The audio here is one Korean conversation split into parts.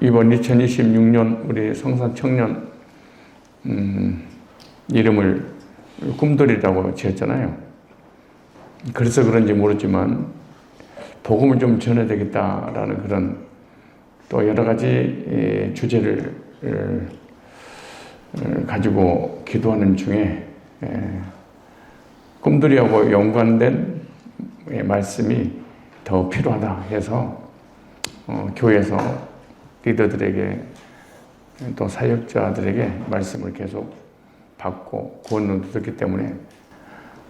이번 2026년 우리 성산 청년 이름을 꿈들이라고 지었잖아요. 그래서 그런지 모르지만 복음을 좀 전해야 되겠다라는 그런 또 여러 가지 주제를 가지고 기도하는 중에 꿈들이하고 연관된 말씀이 더 필요하다 해서 교회에서 리더들에게 또 사역자들에게 말씀을 계속 받고 구원을 듣기 때문에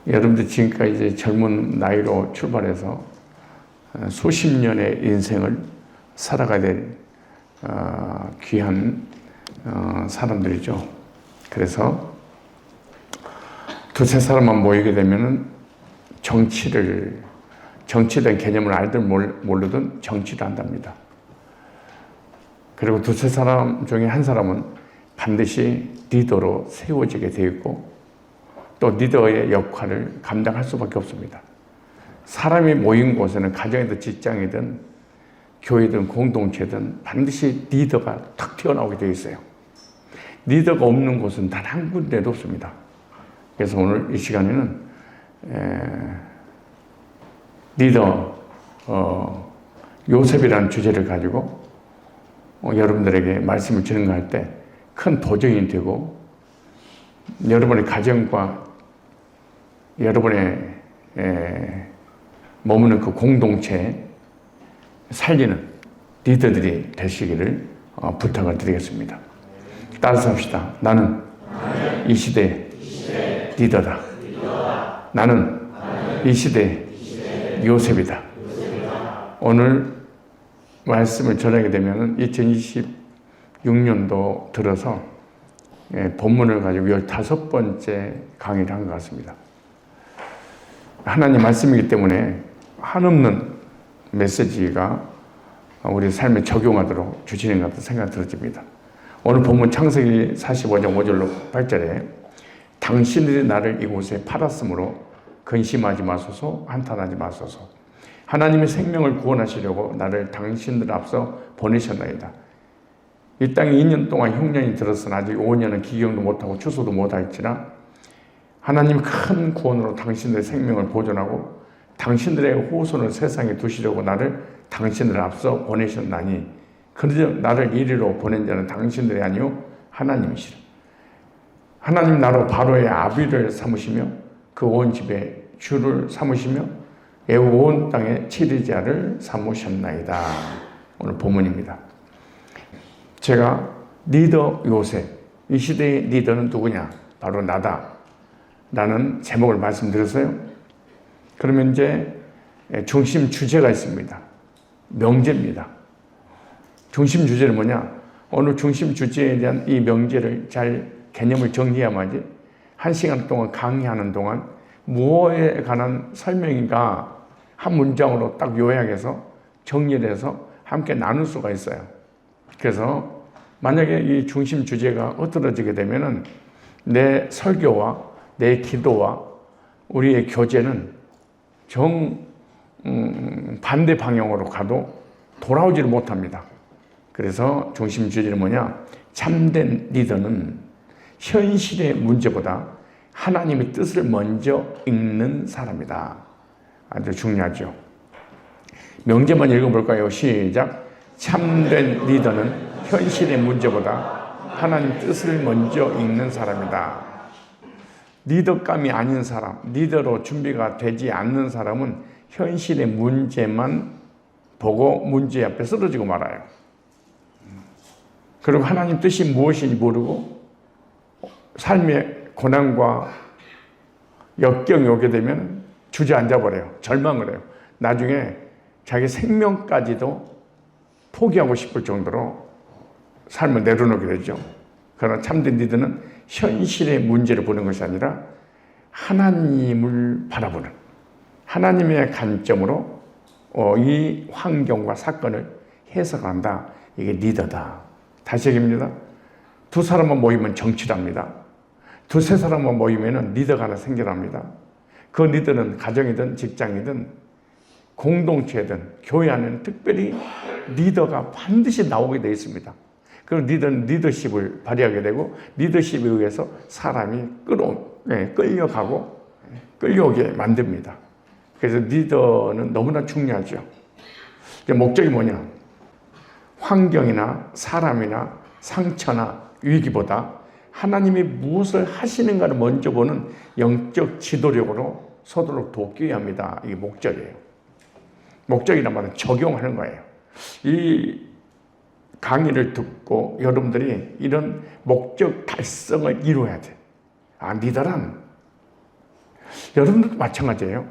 여러분들 지금까지 이제 젊은 나이로 출발해서 수십 년의 인생을 살아가야 될 귀한 사람들이죠. 그래서 두세 사람만 모이게 되면은 정치에 대한 개념을 알든 모르든 정치를 한답니다. 그리고 두세 사람 중에 한 사람은 반드시 리더로 세워지게 되어 있고 또 리더의 역할을 감당할 수밖에 없습니다. 사람이 모인 곳에는 가정이든 직장이든 교회든 공동체든 반드시 리더가 탁 튀어나오게 되어 있어요. 리더가 없는 곳은 단 한 군데도 없습니다. 그래서 오늘 이 시간에는 리더 요셉이라는 주제를 가지고 여러분들에게 말씀을 전할 때 큰 도전이 되고 여러분의 가정과 여러분의 머무는 그 공동체에 살리는 리더들이 되시기를 부탁을 드리겠습니다. 따라서 합시다. 나는 이 시대의 리더다. 나는 이 시대의 요셉이다. 오늘 말씀을 전하게 되면 2026년도 들어서 본문을 가지고 15번째 강의를 한 것 같습니다. 하나님 말씀이기 때문에 한없는 메시지가 우리 삶에 적용하도록 주시는 것 같은 생각이 들어집니다. 오늘 본문 창세기 45장 5절로 8절에 당신들이 나를 이곳에 팔았으므로 근심하지 마소서 한탄하지 마소서 하나님의 생명을 구원하시려고 나를 당신들 앞서 보내셨나이다. 이 땅에 2년 동안 흉년이 들었으나 아직 5년은 기경도 못하고 추수도 못하였지나 하나님 큰 구원으로 당신들의 생명을 보존하고 당신들의 후손을 세상에 두시려고 나를 당신들 앞서 보내셨나니 그저 나를 이리로 보낸 자는 당신들이 아니요 하나님이시라. 하나님 나로 바로의 아비를 삼으시며 그 온 집에 주를 삼으시며 애국 온 땅의 치리자를 삼으셨나이다. 오늘 본문입니다. 제가 리더 요셉, 이 시대의 리더는 누구냐? 바로 나다 라는 제목을 말씀드렸어요. 그러면 이제 중심 주제가 있습니다. 명제입니다. 중심 주제는 뭐냐? 오늘 중심 주제에 대한 이 명제를 잘 개념을 정리해야만이 한 시간 동안 강의하는 동안 무엇에 관한 설명인가 한 문장으로 딱 요약해서 정리를 해서 함께 나눌 수가 있어요. 그래서 만약에 이 중심 주제가 흐트러지게 되면은 내 설교와 내 기도와 우리의 교제는 반대 방향으로 가도 돌아오지를 못합니다. 그래서 중심 주제는 뭐냐? 참된 리더는 현실의 문제보다 하나님의 뜻을 먼저 읽는 사람이다. 아주 중요하죠. 명제만 읽어볼까요? 시작. 참된 리더는 현실의 문제보다 하나님 뜻을 먼저 읽는 사람이다. 리더감이 아닌 사람, 리더로 준비가 되지 않는 사람은 현실의 문제만 보고 문제 앞에 쓰러지고 말아요. 그리고 하나님 뜻이 무엇인지 모르고 삶의 고난과 역경이 오게 되면 주저앉아 버려요. 절망을 해요. 나중에 자기 생명까지도 포기하고 싶을 정도로 삶을 내려놓게 되죠. 그러나 참된 리더는 현실의 문제를 보는 것이 아니라 하나님을 바라보는 하나님의 관점으로 이 환경과 사건을 해석한다. 이게 리더다. 다시 얘기합니다. 두 사람만 모이면 정치랍니다. 두세 사람만 모이면 리더가 하나 생겨납니다. 그 리더는 가정이든 직장이든 공동체든 교회 안에는 특별히 리더가 반드시 나오게 되어 있습니다. 그리고 리더는 리더십을 발휘하게 되고 리더십에 의해서 사람이 끌려가고 끌려오게 만듭니다. 그래서 리더는 너무나 중요하죠. 목적이 뭐냐? 환경이나 사람이나 상처나 위기보다 하나님이 무엇을 하시는가를 먼저 보는 영적 지도력으로 서도록 돕기 합니다. 이게 목적이에요. 목적이란 말은 적용하는 거예요. 이 강의를 듣고 여러분들이 이런 목적 달성을 이루어야 돼. 리더란 여러분들도 마찬가지예요.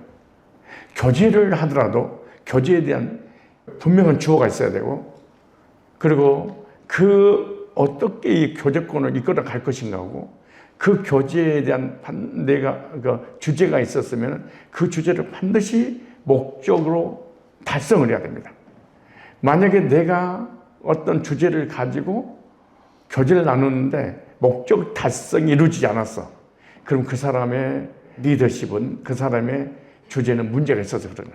교제를 하더라도 교제에 대한 분명한 주어가 있어야 되고, 그리고 어떻게 이 교제권을 이끌어 갈 것인가 하고, 그 교제에 대한 주제가 있었으면 그 주제를 반드시 목적으로 달성을 해야 됩니다. 만약에 내가 어떤 주제를 가지고 교제를 나누는데 목적 달성이 이루어지지 않았어. 그럼 그 사람의 리더십은, 그 사람의 주제는 문제가 있어서 그런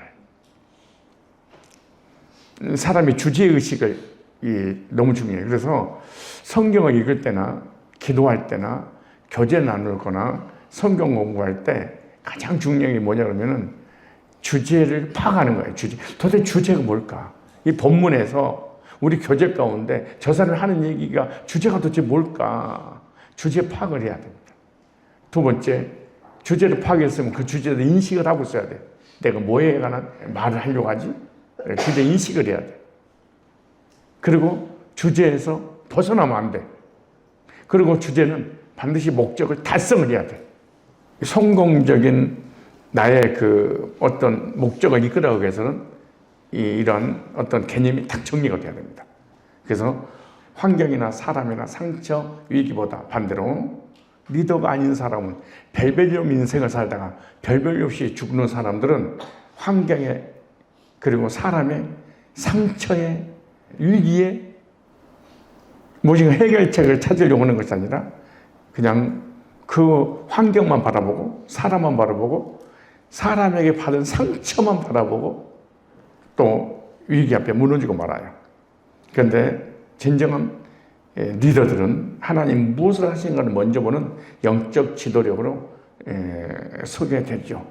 거예요. 사람이 주제의식을 너무 중요해요. 그래서 성경을 읽을 때나 기도할 때나 교제 나누거나 성경 공부할 때 가장 중요한 게 뭐냐 그러면은 주제를 파악하는 거예요. 도대체 주제가 뭘까? 이 본문에서 우리 교제 가운데 저 사람이 하는 얘기가 주제가 도대체 뭘까? 주제 파악을 해야 됩니다. 두 번째, 주제를 파악했으면 그 주제에 대해 인식을 하고 있어야 돼. 내가 뭐에 관한 말을 하려고 하지? 주제 인식을 해야 돼. 그리고 주제에서 벗어나면 안 돼. 그리고 주제는 반드시 목적을 달성을 해야 돼. 성공적인 나의 어떤 목적을 이끌어가기 위해서는 이런 어떤 개념이 딱 정리가 돼야 됩니다. 그래서 환경이나 사람이나 상처, 위기보다 반대로 리더가 아닌 사람은 별별없는 인생을 살다가 별별 없이 죽는 사람들은 환경에, 그리고 사람의 상처에, 위기에 무슨 해결책을 찾으려고 하는 것이 아니라 그냥 그 환경만 바라보고 사람만 바라보고 사람에게 받은 상처만 바라보고 또 위기 앞에 무너지고 말아요. 그런데 진정한 리더들은 하나님 무엇을 하시는가를 먼저 보는 영적 지도력으로 서게 되죠.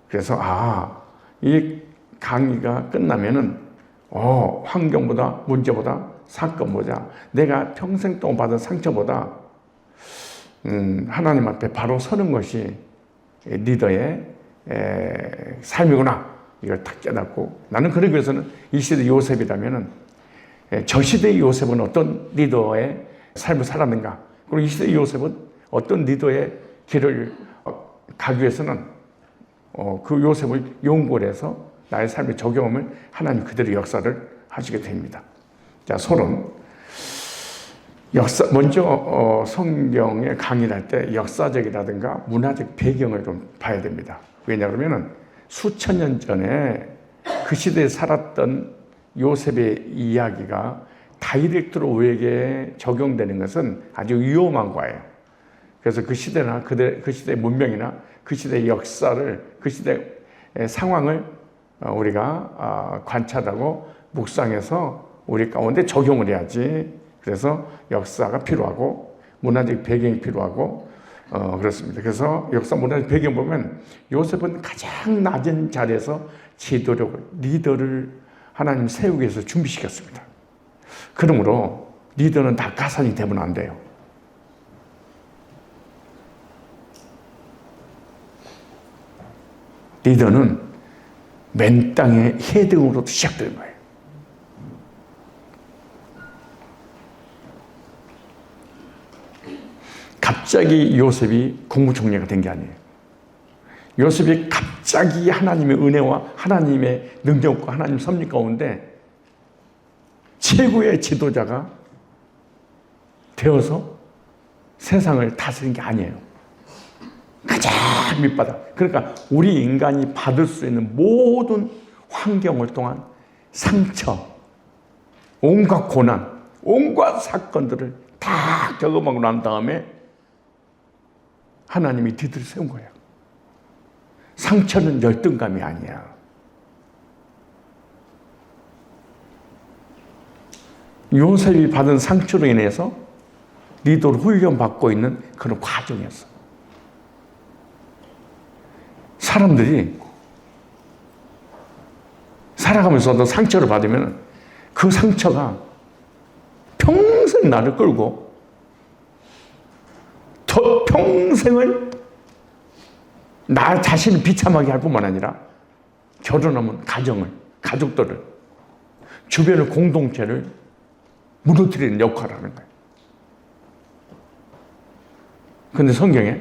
그래서 이 강의가 끝나면은 환경보다, 문제보다, 사건보다, 내가 평생 동안 받은 상처보다 하나님 앞에 바로 서는 것이 리더의 삶이구나. 이걸 딱 깨닫고, 나는 그러기 위해서는 이 시대 요셉이라면은 저 시대의 요셉은 어떤 리더의 삶을 살았는가, 그리고 이 시대의 요셉은 어떤 리더의 길을 가기 위해서는 그 요셉을 연구를 해서 나의 삶에 적용하면 하나님 그대로 역사를 하시게 됩니다. 자, 서론. 먼저 성경에 강의를 할 때 역사적이라든가 문화적 배경을 좀 봐야 됩니다. 왜냐하면 수천 년 전에 그 시대에 살았던 요셉의 이야기가 다이렉트로 우리에게 적용되는 것은 아주 위험한 거예요. 그래서 그 시대나 그 시대의 문명이나 그 시대의 역사를, 그 시대의 상황을 우리가 관찰하고 묵상해서 우리 가운데 적용을 해야지. 그래서 역사가 필요하고 문화적 배경이 필요하고 그렇습니다. 그래서 역사 문화적 배경 보면 요셉은 가장 낮은 자리에서 지도력을, 리더를 하나님 세우기 위해서 준비시켰습니다. 그러므로 리더는 낙하산이 되면 안 돼요. 리더는 맨 땅의 해등으로 시작되는 거예요. 갑자기 요셉이 국무총리가 된 게 아니에요. 요셉이 갑자기 하나님의 은혜와 하나님의 능력과 하나님 섭리 가운데 최고의 지도자가 되어서 세상을 다스린 게 아니에요. 가장 밑바닥. 그러니까 우리 인간이 받을 수 있는 모든 환경을 통한 상처, 온갖 고난, 온갖 사건들을 다 경험하고 난 다음에 하나님이 뒤를 세운 거예요. 상처는 열등감이 아니야. 요셉이 받은 상처로 인해서 리더로 훈련받고 있는 그런 과정이었어. 사람들이 살아가면서도 상처를 받으면 그 상처가 평생 나를 끌고 더 평생을 나 자신을 비참하게 할 뿐만 아니라 결혼하면 가정을, 가족들을, 주변의 공동체를 무너뜨리는 역할을 하는 거예요. 근데 성경에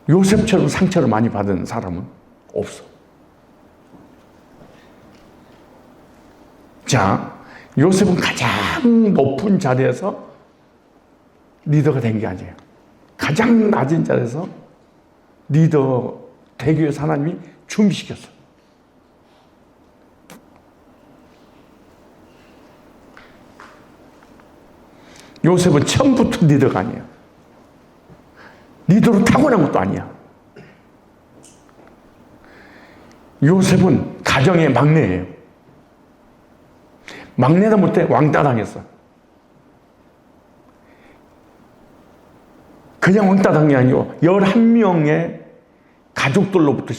요셉처럼 상처를 많이 받은 사람은 없어. 자, 요셉은 가장 높은 자리에서 리더가 된 게 아니에요. 가장 낮은 자리에서 리더 되기 위해서 하나님이 준비시켰어. 요셉은 처음부터 리더가 아니야. 리더로 타고난 것도 아니야. 요셉은 가정의 막내예요. 막내다 못해 왕따 당했어. 그냥 왕따 당한 게 아니고 11명의 가족들로부터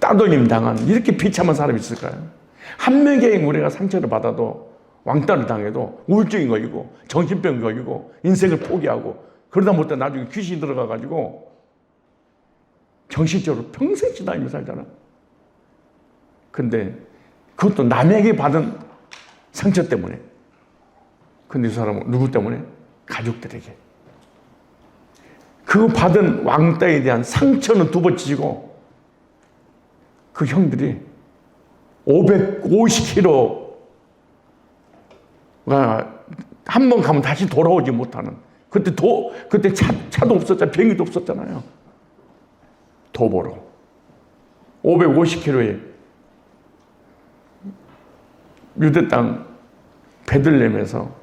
따돌림 당한 이렇게 비참한 사람이 있을까요? 한 명의 우리가 상처를 받아도 왕따를 당해도 우울증이 걸리고 정신병이 걸리고 인생을 포기하고 그러다 못해 나중에 귀신이 들어가가지고 정신적으로 평생 시달리며 살잖아. 근데 그것도 남에게 받은 상처 때문에. 근데 이 사람은 누구 때문에? 가족들에게. 그 받은 왕따에 대한 상처는 두 번 지고 그 형들이 550km가 한 번 가면 다시 돌아오지 못하는 그때 차도 없었잖아요. 비행기도 없었잖아요. 도보로 550km에 유대 땅 베들레헴에서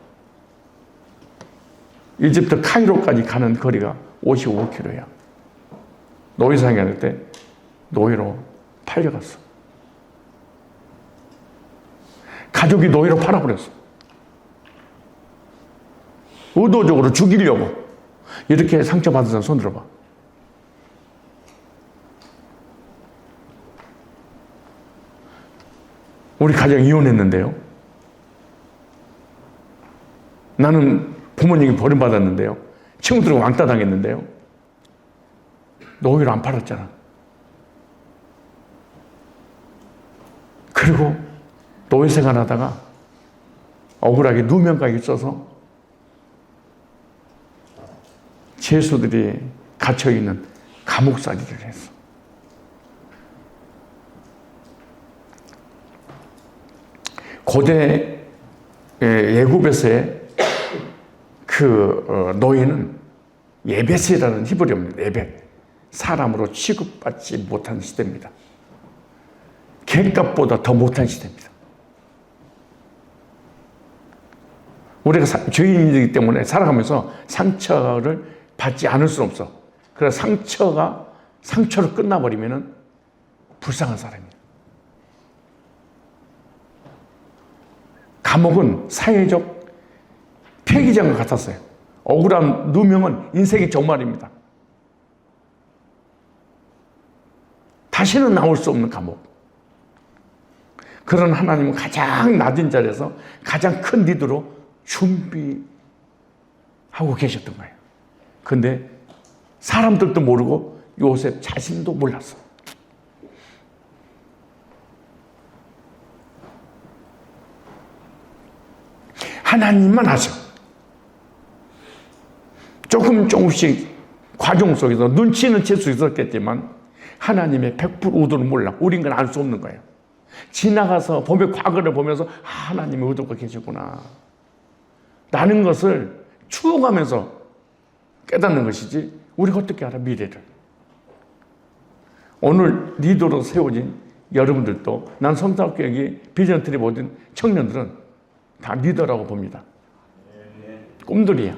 이집트 카이로까지 가는 거리가 55km야. 노예상이 할 때 노예로 팔려갔어. 가족이 노예로 팔아버렸어. 의도적으로 죽이려고. 이렇게 상처받은 사람 손 들어봐. 우리 가정 이혼했는데요. 나는 부모님이 버림받았는데요. 친구들은 왕따 당했는데요. 노예로 안 팔았잖아. 그리고 노예 생활하다가 억울하게 누명까지 있어서 죄수들이 갇혀있는 감옥살이를 했어. 고대 예굽에서의 그 노예는 예벳이라는 히브리어입니다. 예벳. 사람으로 취급받지 못한 시대입니다. 객값보다 더 못한 시대입니다. 우리가 죄인이기 때문에 살아가면서 상처를 받지 않을 수는 없어. 그래서 상처로 끝나버리면 불쌍한 사람이에요. 감옥은 사회적 폐기장과 같았어요. 억울한 누명은 인생의 종말입니다. 다시는 나올 수 없는 감옥. 그런 하나님은 가장 낮은 자리에서 가장 큰 리더로 준비하고 계셨던 거예요. 근데 사람들도 모르고 요셉 자신도 몰랐어. 하나님만 아셔. 조금씩 과정 속에서 눈치는 챌 수 있었겠지만 하나님의 100% 의도는 몰라. 우린 건 알 수 없는 거예요. 지나가서 과거를 보면서 하나님의 의도가 계시구나 라는 것을 추억하면서 깨닫는 것이지 우리가 어떻게 알아 미래를. 오늘 리더로 세워진 여러분들도 난 성사학교에 비전트리 모든 청년들은 다 리더라고 봅니다. 꿈들이야.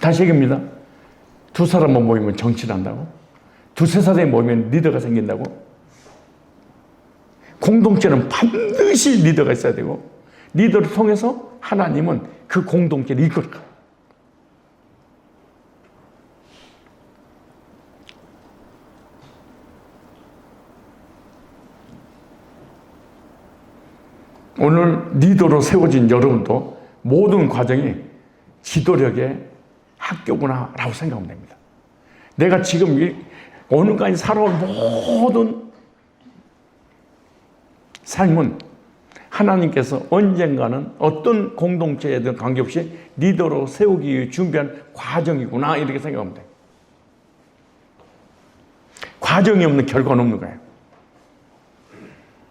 다시 얘기합니다. 두 사람만 모이면 정치를 한다고? 두세 사람이 모이면 리더가 생긴다고? 공동체는 반드시 리더가 있어야 되고 리더를 통해서 하나님은 그 공동체를 이끌까. 오늘 리더로 세워진 여러분도 모든 과정이 지도력의 학교구나 라고 생각하면 됩니다. 내가 지금 오늘까지 살아온 모든 삶은 하나님께서 언젠가는 어떤 공동체에든 관계없이 리더로 세우기 위해 준비한 과정이구나 이렇게 생각하면 돼요. 과정이 없는 결과는 없는 거예요.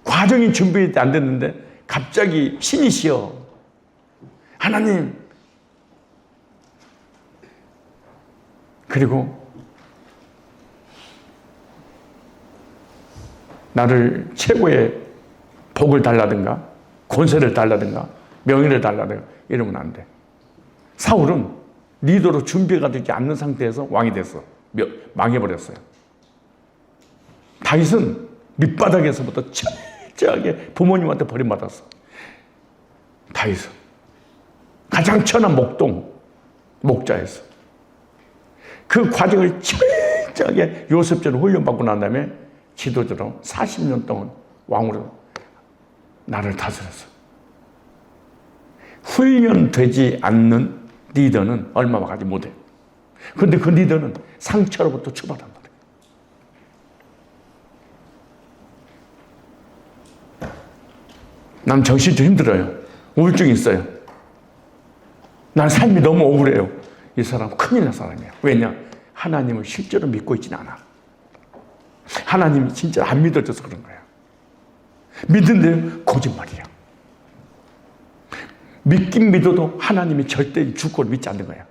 과정이 준비 안 됐는데 갑자기 신이시여 하나님 그리고 나를 최고의 복을 달라든가 권세를 달라든가 명예를 달라든가 이러면 안 돼. 사울은 리더로 준비가 되지 않는 상태에서 왕이 됐어. 망해버렸어요. 다윗은 밑바닥에서부터 철저하게 부모님한테 버림받았어. 다윗은 가장 천한 목자였어. 그 과정을 철저하게 요셉처럼 훈련받고 난 다음에 지도자로 40년 동안 왕으로 나를 다스렸어. 훈련되지 않는 리더는 얼마 가지 못해. 그런데 그 리더는 상처로부터 출발한다. 난 정신도 힘들어요. 우울증이 있어요. 난 삶이 너무 억울해요. 이 사람 큰일 난 사람이야. 왜냐? 하나님을 실제로 믿고 있지는 않아. 하나님이 진짜 안 믿어져서 그런 거야. 믿는데 거짓말이야. 믿긴 믿어도 하나님이 절대 줄 걸 믿지 않는 거야.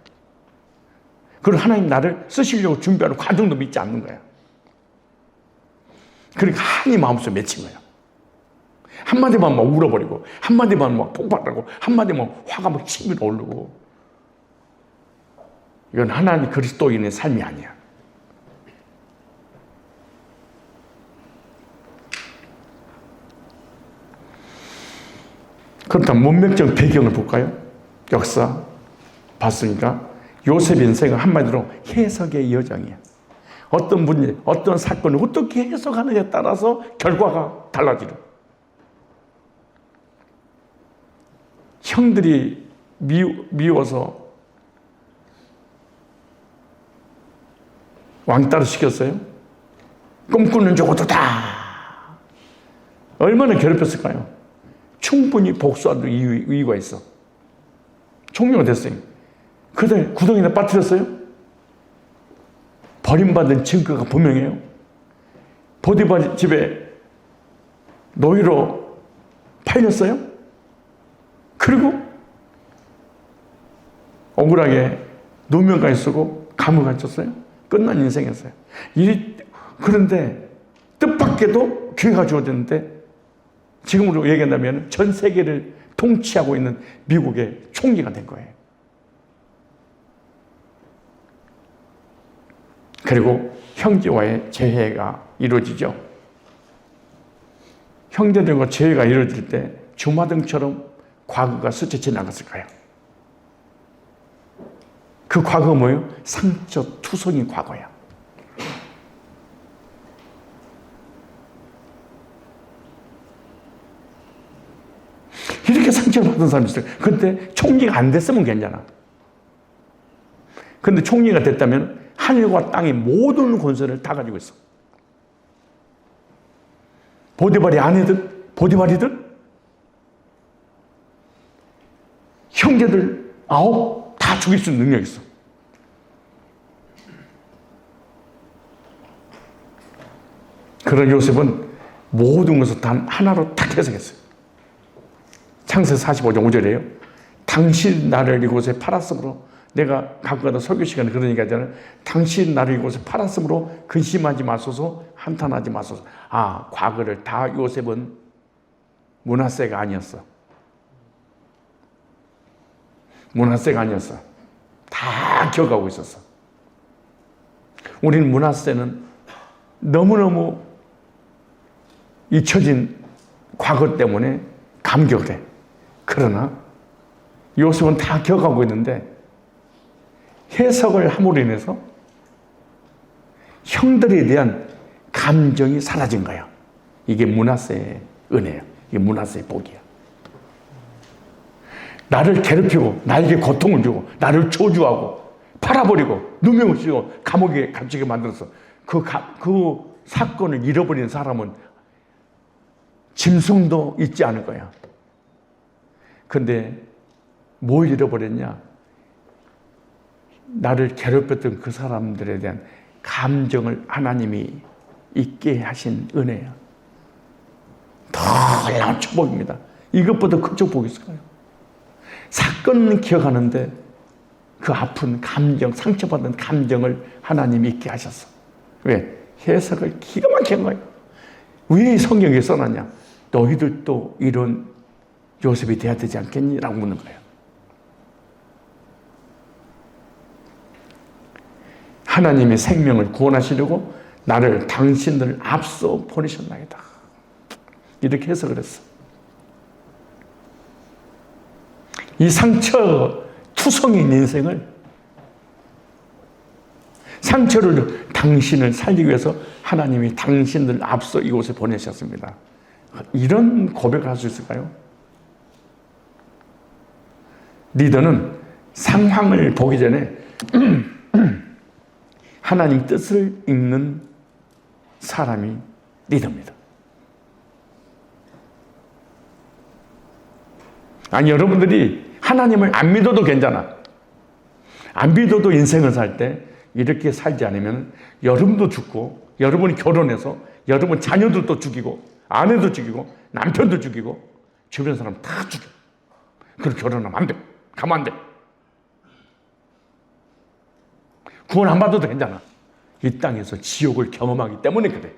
그리고 하나님 나를 쓰시려고 준비하는 과정도 믿지 않는 거야. 그러니까 한이 마음속에 맺힌 거야. 한마디만 막 울어버리고 한마디만 막 폭발하고 한마디만 화가 막 치밀어 오르고. 이건 하나님 그리스도인의 삶이 아니야. 그렇다면 문맥적 배경을 볼까요? 역사 봤으니까 요셉 인생은 한마디로 해석의 여정이야. 어떤 문제, 어떤 사건을 어떻게 해석하느냐에 따라서 결과가 달라지는. 형들이 미워서 왕따를 시켰어요. 꿈꾸는 적어도 다 얼마나 괴롭혔을까요? 충분히 복수할 이유가 있어. 총리가 됐어요. 그때 구덩이에 빠뜨렸어요. 버림받은 증거가 분명해요. 보디발 집에 노예로 팔렸어요. 그리고 억울하게 누명까지 쓰고 감옥 갇혔어요. 끝난 인생이었어요. 그런데 뜻밖에도 기회가 주어졌는데 지금으로 얘기한다면 전 세계를 통치하고 있는 미국의 총리가 된 거예요. 그리고 형제와의 재회가 이루어지죠. 형제들과 재회가 이루어질 때 주마등처럼 과거가 스쳐 지나갔을까요? 그 과거가 뭐예요? 상처투성인 과거야. 이렇게 상처를 받은 사람이 있어요. 근데 총리가 안 됐으면 괜찮아. 근데 총리가 됐다면 하늘과 땅의 모든 권세를 다 가지고 있어. 보디발이 아내들, 보디발이들, 형제들 9 다 죽일 수 있는 능력이 있어. 그런 요셉은 모든 것을 단 하나로 딱 해석했어요. 창세기 45장 5절이에요. 당신 나를 이곳에 팔았으므로, 내가 가끔 가다 설교 시간에 그런 얘기 하잖아요. 당신 나를 이곳에 팔았으므로 근심하지 마소서, 한탄하지 마소서. 아, 과거를 다 요셉은 므낫세가 아니었어. 므낫세가 아니었어. 다 기억하고 있었어. 우리는 므낫세는 너무너무 잊혀진 과거 때문에 감격을 해. 그러나 요셉은 다 기억하고 있는데 해석을 함으로 인해서 형들에 대한 감정이 사라진 거예요. 이게 므낫세의 은혜예요. 이게 므낫세의 복이야. 나를 괴롭히고 나에게 고통을 주고 나를 저주하고 팔아버리고 누명을 쓰고 감옥에 갇히게 만들어서 그 사건을 잃어버린 사람은 짐승도 있지 않을 거야. 근데 뭘 잃어버렸냐? 나를 괴롭혔던 그 사람들에 대한 감정을 하나님이 있게 하신 은혜야. 놀라운 축복입니다. 이것보다 큰 축복이 있을까요? 사건은 기억하는데 그 아픈 감정, 상처받은 감정을 하나님이 있게 하셨어. 왜? 해석을 기가 막히게 한 거예요. 왜 성경에 써놨냐? 너희들도 이런 요셉이 돼야 되지 않겠니? 라고 묻는 거예요. 하나님의 생명을 구원하시려고 나를 당신들 앞서 보내셨나이다. 이렇게 해석을 했어. 이 상처 투성인 인생을, 상처를 당신을 살리기 위해서 하나님이 당신들 앞서 이곳에 보내셨습니다. 이런 고백을 할 수 있을까요? 리더는 상황을 보기 전에 하나님 뜻을 읽는 사람이 리더입니다. 아니, 여러분들이 하나님을 안 믿어도 괜찮아. 안 믿어도 인생을 살 때 이렇게 살지 않으면 여러분도 죽고, 여러분이 결혼해서 여러분 자녀들도 죽이고, 아내도 죽이고, 남편도 죽이고, 주변 사람 다 죽여. 그렇게 결혼하면 안 돼. 가면 안 돼. 구원 안 받아도 괜찮아. 이 땅에서 지옥을 경험하기 때문에 그래.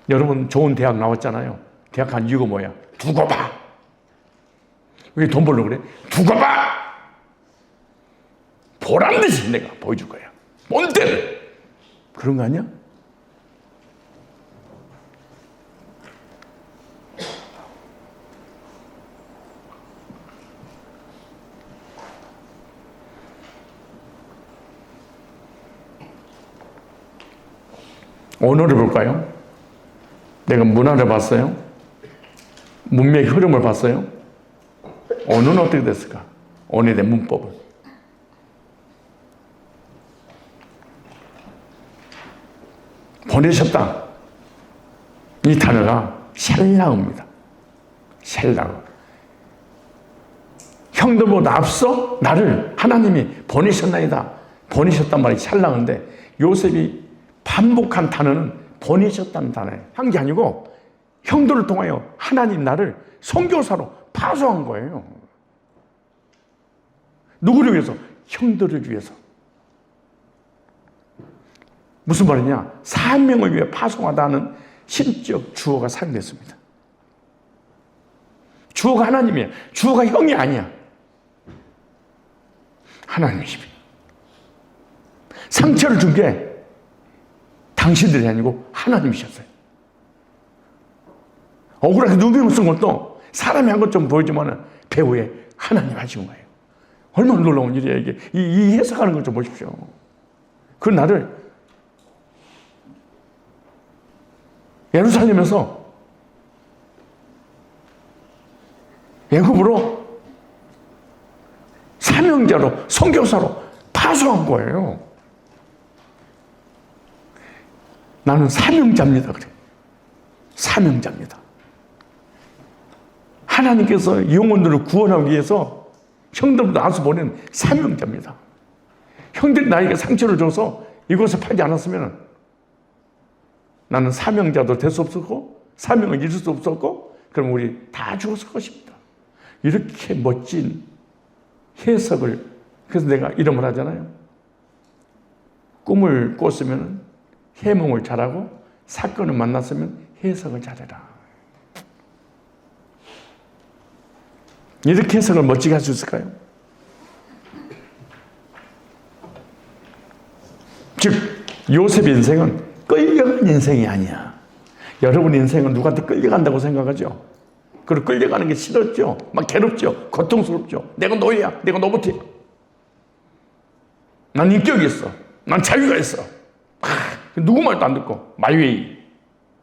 여러분 좋은 대학 나왔잖아요. 대학 간 이유가 뭐야? 두고 봐. 왜 돈 벌려고 그래? 두고 봐. 보란 듯이 내가 보여줄 거야. 뭔데? 그런 거 아니야? 언어를 볼까요? 내가 문화를 봤어요. 문맥의 흐름을 봤어요. 언어는 어떻게 됐을까? 언어에 대한 문법을. 보내셨다. 이 단어가 셀라우입니다. 셀라우. 형들보다 앞서 나를 하나님이 보내셨나이다. 보내셨단 말이 셀라우인데 요셉이 반복한 단어는 보내셨다는 단어예요. 한 게 아니고 형들을 통하여 하나님 나를 선교사로 파송한 거예요. 누구를 위해서? 형들을 위해서. 무슨 말이냐? 사명을 위해 파송하다는 신적 주어가 사용됐습니다. 주어가 하나님이야. 주어가 형이 아니야. 하나님이십니다. 상처를 준 게 당신들이 아니고 하나님이셨어요. 억울하게 누명을 쓴 것도 사람이 한 것 좀 보이지만 배후에 하나님 하신 거예요. 얼마나 놀라운 일이야 이게. 이 해석하는 걸 좀 보십시오. 그 나를 예루살렘에서 애굽으로 사명자로 선교사로 파송한 거예요. 나는 사명자입니다. 그래. 사명자입니다. 하나님께서 영혼들을 구원하기 위해서 형들보다 앞서 보낸 사명자입니다. 형들이 나에게 상처를 줘서 이곳에 팔지 않았으면 나는 사명자도 될 수 없었고 사명을 이룰 수 없었고 그럼 우리 다 죽었을 것입니다. 이렇게 멋진 해석을, 그래서 내가 이런 말 하잖아요. 꿈을 꿨으면 해몽을 잘하고 사건을 만났으면 해석을 잘해라. 이렇게 해석을 멋지게 할 수 있을까요? 즉 요셉의 인생은 끌려간 인생이 아니야. 여러분 인생은 누구한테 끌려간다고 생각하죠? 그리고 끌려가는 게 싫었죠? 막 괴롭죠? 고통스럽죠? 내가 너야, 내가 너부터. 난 인격이 있어. 난 자유가 있어. 누구 말도 안 듣고 마이웨이,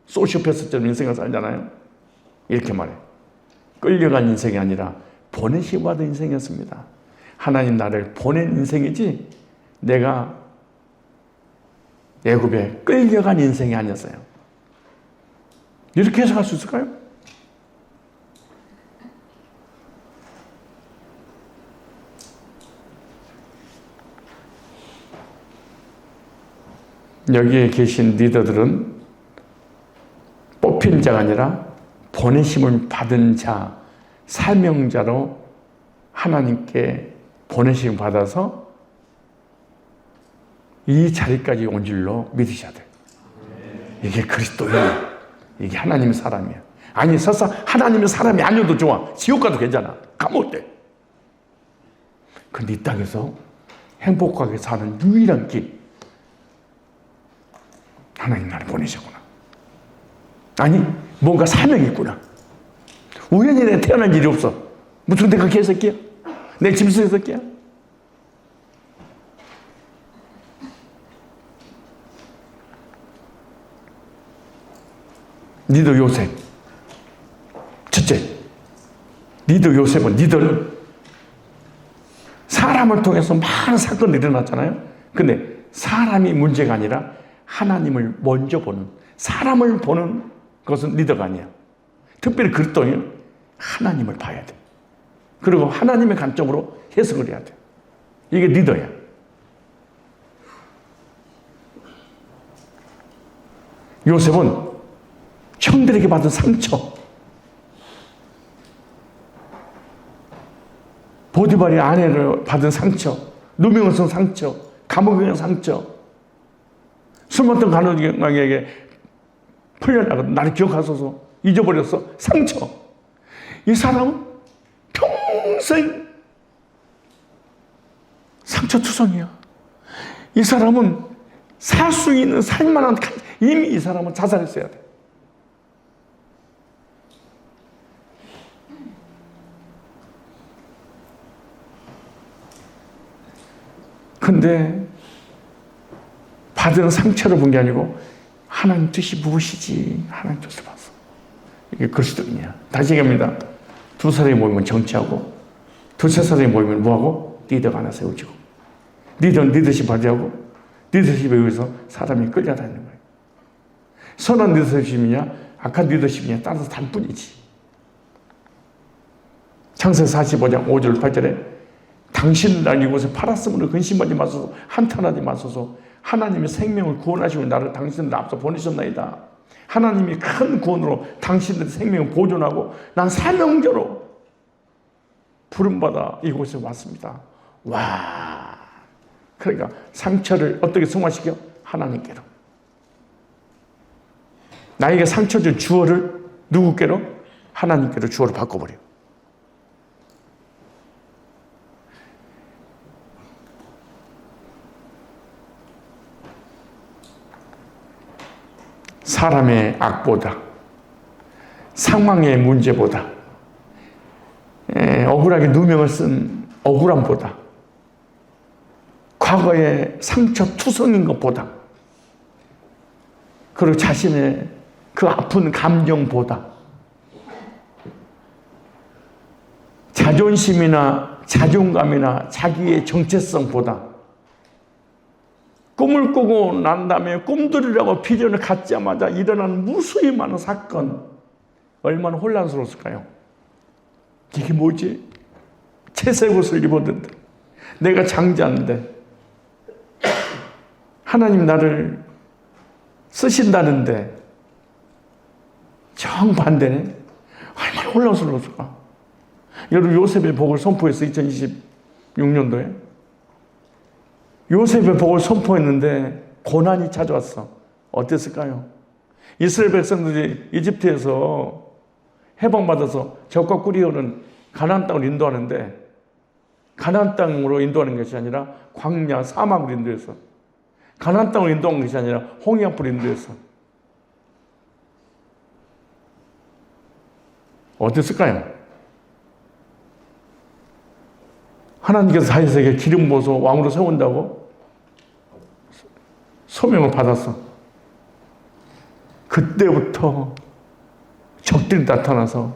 소시오패스처럼 인생을 살잖아요. 이렇게 말해. 끌려간 인생이 아니라 보내시고 받은 인생이었습니다. 하나님 나를 보낸 인생이지 내가 애굽에 끌려간 인생이 아니었어요. 이렇게 해석할 수 있을까요? 여기에 계신 리더들은 뽑힌 자가 아니라 보내심을 받은 자, 사명자로 하나님께 보내심을 받아서 이 자리까지 온 줄로 믿으셔야 돼요. 이게 그리스도예요. 이게 하나님의 사람이야. 아니 설사 하나님의 사람이 아니어도 좋아. 지옥 가도 괜찮아. 감옥 돼. 근데 이 땅에서 행복하게 사는 유일한 길, 하나님 나를 보내셨구나. 아니 뭔가 사명이 있구나. 우연히 내가 태어난 일이 없어. 무슨 내가 개새끼야? 내 짐승 새끼야? 리더 요셉. 첫째, 리더 요셉은 리더는 사람을 통해서 많은 사건이 일어났잖아요. 근데 사람이 문제가 아니라 하나님을 먼저 보는, 사람을 보는 것은 리더가 아니야. 특별히 그리스도인은 하나님을 봐야 돼. 그리고 하나님의 관점으로 해석을 해야 돼. 이게 리더야. 요셉은 형들에게 받은 상처, 보디발의 아내를 받은 상처, 누명을 상처, 감옥에 간 상처, 술 먹던 간호장에게 풀려나가 나를 기억하소서 잊어버렸어 상처. 이 사람은 평생 상처투성이야. 이 사람은 살 수 있는 살만한, 이미 이 사람은 자살했어야 돼. 근데 받은 상처를 본 게 아니고 하나님 뜻이 무엇이지? 하나님 뜻을 봤어. 이게 그리스도인이야. 다시 얘기합니다. 두 사람이 모이면 정치하고 두세 사람이 모이면 뭐하고? 리더가 하나 세워지고, 리더는 리더십 발휘하고, 리더십에 의해서 사람이 끌려다니는 거예요. 선한 리더십이냐 악한 리더십이냐 따라서 다를 뿐이지. 창세기 45장 5절 8절에 당신을 날 이곳에 팔았으므로 근심하지 마소서, 한탄하지 마소서. 하나님의 생명을 구원하시고 나를 당신들 앞서 보내셨나이다. 하나님이 큰 구원으로 당신들의 생명을 보존하고 난 사명자로 부름받아 이곳에 왔습니다. 와, 그러니까 상처를 어떻게 승화시켜? 하나님께로. 나에게 상처 준 주어를 누구께로? 하나님께로 주어를 바꿔버려. 사람의 악보다, 상황의 문제보다, 억울하게 누명을 쓴 억울함보다, 과거의 상처투성인 것보다, 그리고 자신의 그 아픈 감정보다, 자존심이나 자존감이나 자기의 정체성보다, 꿈을 꾸고 난 다음에 꿈들이라고 비전을 갖자마자 일어난 무수히 많은 사건, 얼마나 혼란스러웠을까요? 이게 뭐지? 채색 옷을 입었는데, 내가 장자인데, 하나님 나를 쓰신다는데 정반대네? 얼마나 혼란스러웠을까? 여러분, 요셉의 복을 선포했어. 2026년도에 요셉의 복을 선포했는데 고난이 찾아왔어. 어땠을까요? 이스라엘 백성들이 이집트에서 해방받아서 젖과 꿀이 흐르는 가나안 땅을 인도하는데, 가나안 땅으로 인도하는 것이 아니라 광야 사막으로 인도했어. 가나안 땅으로 인도한 것이 아니라 홍해 앞으로 인도했어. 어땠을까요? 하나님께서 다윗에게 기름 부어서 왕으로 세운다고 소명을 받았어. 그때부터 적들이 나타나서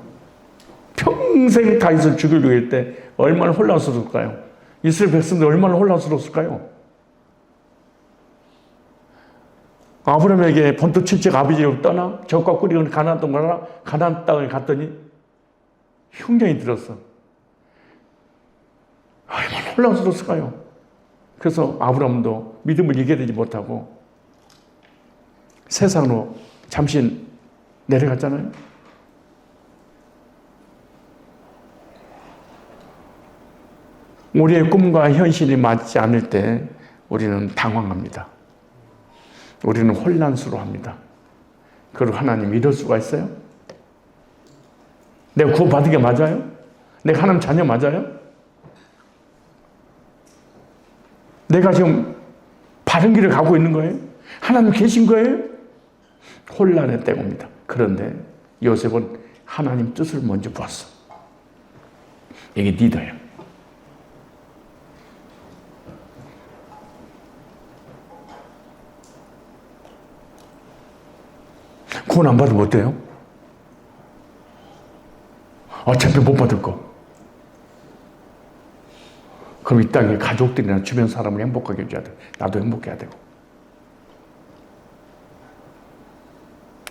평생 다윗을 죽이려고 할 때 얼마나 혼란스러웠을까요? 이스라엘 백성들 얼마나 혼란스러웠을까요? 아브라함에게 본토 친척 아비집을 떠나 적과 꿀이 가나안 땅을 가라. 가나안 땅을 갔더니 흉년이 들었어. 얼마나 혼란스러웠을까요? 그래서 아브라함도 믿음을 이겨야 되지 못하고 세상으로 잠시 내려갔잖아요. 우리의 꿈과 현실이 맞지 않을 때 우리는 당황합니다. 우리는 혼란스러워합니다. 그리고 하나님 이럴 수가 있어요? 내가 구원받은 게 맞아요? 내가 하나님 자녀 맞아요? 내가 지금 바른 길을 가고 있는 거예요? 하나님 계신 거예요? 혼란의 때입니다. 그런데 요셉은 하나님 뜻을 먼저 보았어. 이게 리더예요. 구원 안 받으면 어때요? 어차피 못 받을 거. 그럼 이 땅에 가족들이나 주변 사람을 행복하게 해줘야 돼. 나도 행복해야 되고.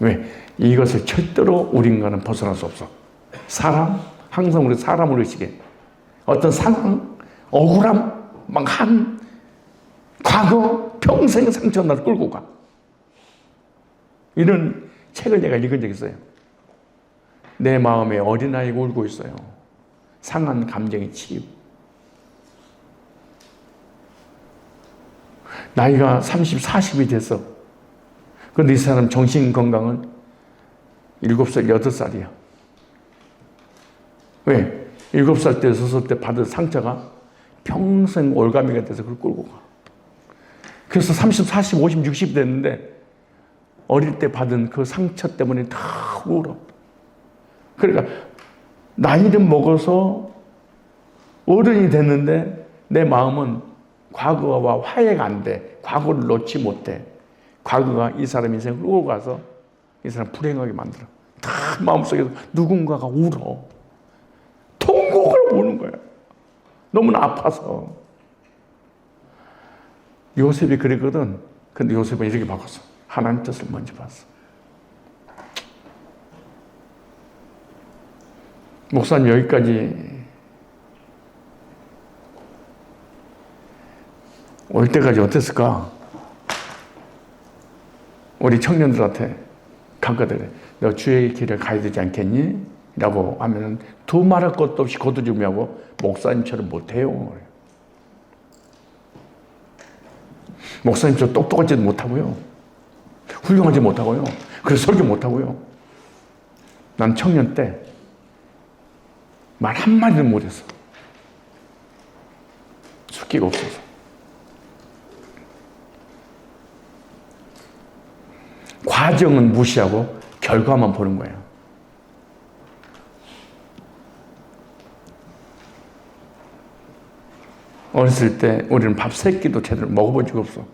왜? 이것을 절대로 우리 인간은 벗어날 수 없어. 사람, 항상 우리 사람을 의식해. 어떤 상황, 억울함, 한 과거, 평생 상처 나를 끌고 가. 이런 책을 내가 읽은 적이 있어요. 내 마음에 어린아이가 울고 있어요. 상한 감정의 치유. 나이가 30, 40이 됐어. 그런데 이 사람 정신 건강은 7살, 8살이야. 왜? 7살 때, 6살 때 받은 상처가 평생 올가미가 돼서 그걸 끌고 가. 그래서 30, 40, 50, 60 됐는데 어릴 때 받은 그 상처 때문에 다 울어. 그러니까 나이를 먹어서 어른이 됐는데 내 마음은 과거와 화해가 안 돼. 과거를 놓지 못해. 과거가 이 사람 인생을 끌고 가서 이 사람 불행하게 만들어. 다 마음속에서 누군가가 울어. 통곡을 우는 거야. 너무나 아파서. 요셉이 그랬거든. 근데 요셉은 이렇게 바꿨어. 하나님 뜻을 먼저 봤어. 목사님 여기까지 올 때까지 어땠을까? 우리 청년들한테 가거든. 너 주의 길을 가야 되지 않겠니? 라고 하면 두 말할 것도 없이 거두절미하고 목사님처럼 못해요. 목사님처럼 똑똑하지도 못하고요. 훌륭하지 못하고요. 그래서 설교 못하고요. 난 청년 때 말 한마디도 못했어. 숫기가 없어서. 과정은 무시하고 결과만 보는 거예요. 어렸을 때 우리는 밥 3끼도 제대로 먹어본 적 없어.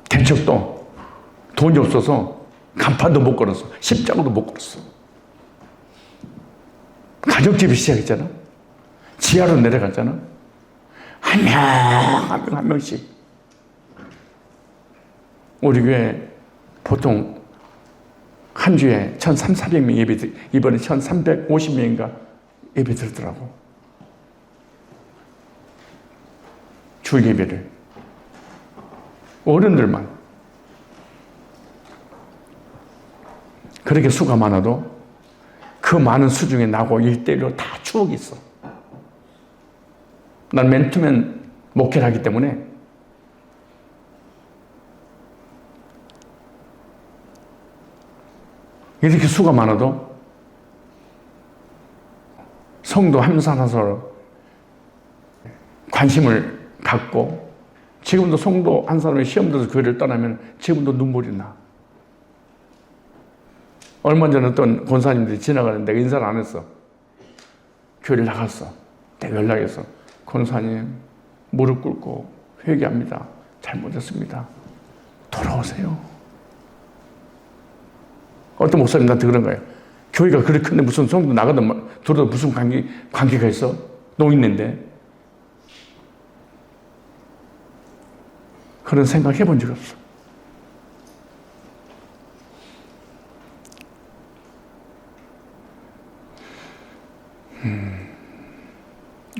대척도 돈이 없어서 간판도 못 걸었어. 십자가도 못 걸었어. 가정집이 시작했잖아. 지하로 내려갔잖아. 한 명씩. 우리 교회 보통 한 주에 1,300명 예배, 이번에 1,350명인가 예배 드리더라고. 주일 예배를. 어른들만. 그렇게 수가 많아도 그 많은 수 중에 나하고 1대1로 다 추억이 있어. 난 맨투맨 목회를 하기 때문에 이렇게 수가 많아도 성도 한 사람 관심을 갖고 지금도 성도 한 사람이 시험 들어서 교회를 떠나면 지금도 눈물이 나. 얼마 전에 어떤 권사님들이 지나가는데 내가 인사를 안 했어. 교회를 나갔어. 내가 연락해서 권사님 무릎 꿇고 회개합니다. 잘못했습니다. 돌아오세요. 어떤 목사님 나한테 그런 거예요. 교회가 그렇게 큰데 무슨 성도 나가도 들어도 무슨 관계가 있어? 노인인데. 그런 생각 해본 적 없어.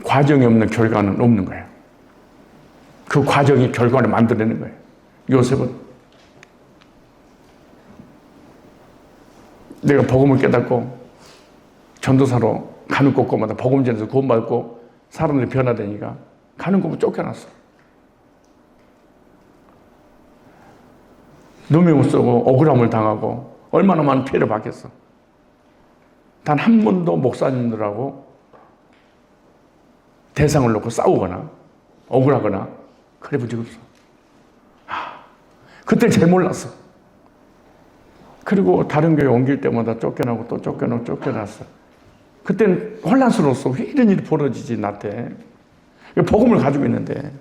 과정이 없는 결과는 없는 거예요. 그 과정이 결과를 만들어내는 거예요. 요셉은 내가 복음을 깨닫고 전도사로 가는 곳곳마다 복음 전해서 구원받고 사람들이 변화되니까 가는 곳을 쫓겨났어. 누명을 쓰고 억울함을 당하고 얼마나 많은 피해를 받겠어. 단 한 번도 목사님들하고 대상을 놓고 싸우거나 억울하거나 그래 본 적 없어. 그때 잘 몰랐어. 그리고 다른 교회 옮길 때마다 쫓겨나고 또 쫓겨나고 쫓겨났어. 그때는 혼란스러웠어. 왜 이런 일이 벌어지지 나한테. 복음을 가지고 있는데.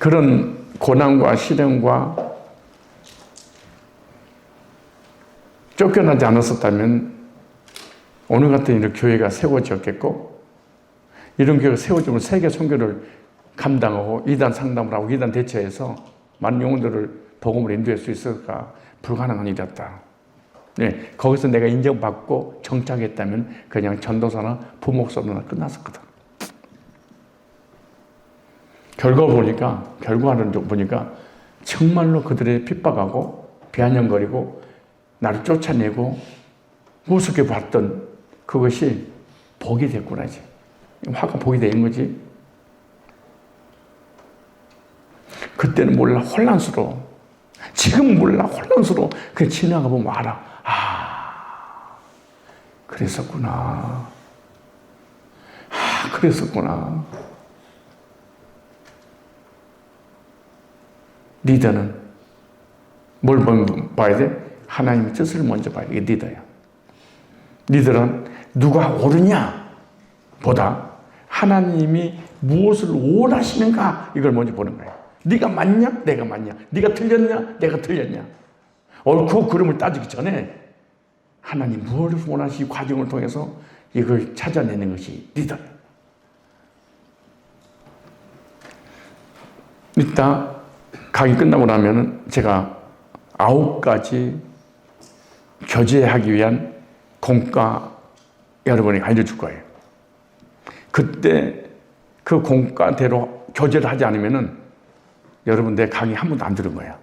그런 고난과 시련과 쫓겨나지 않았었다면 오늘 같은 이런 교회가 세워졌겠고, 이런 교회가 세워지면 세계 선교를 감당하고 이단 상담을 하고 이단 대처해서 많은 영혼들을 복음으로 인도할 수 있을까? 불가능한 일이었다. 네, 거기서 내가 인정받고 정착했다면 그냥 전도사나 부목사나 끝났었거든. 결과를 보니까 정말로 그들의 핍박하고 비아냥거리고 나를 쫓아내고 우습게 봤던 그것이 복이 됐구나, 이제. 화가 복이 된 거지. 그때는 몰라, 혼란스러워. 지금 몰라, 혼란스러워. 그 지나가 보면 알아. 그랬었구나. 그랬었구나. 리더는 뭘 봐야 돼? 하나님의 뜻을 먼저 봐야 돼. 이게 리더야. 리더는 누가 옳으냐 보다 하나님이 무엇을 원하시는가 이걸 먼저 보는 거야. 네가 맞냐? 내가 맞냐? 네가 틀렸냐? 내가 틀렸냐? 옳고 그름을 따지기 전에 하나님 무엇을 원하시고 과정을 통해서 이걸 찾아내는 것이 리더야. 이따 강의 끝나고 나면 제가 9가지 교제하기 위한 공과 여러분이 알려줄 거예요. 그때 그 공과대로 교제를 하지 않으면 여러분 내 강의 한 번도 안 들은 거야.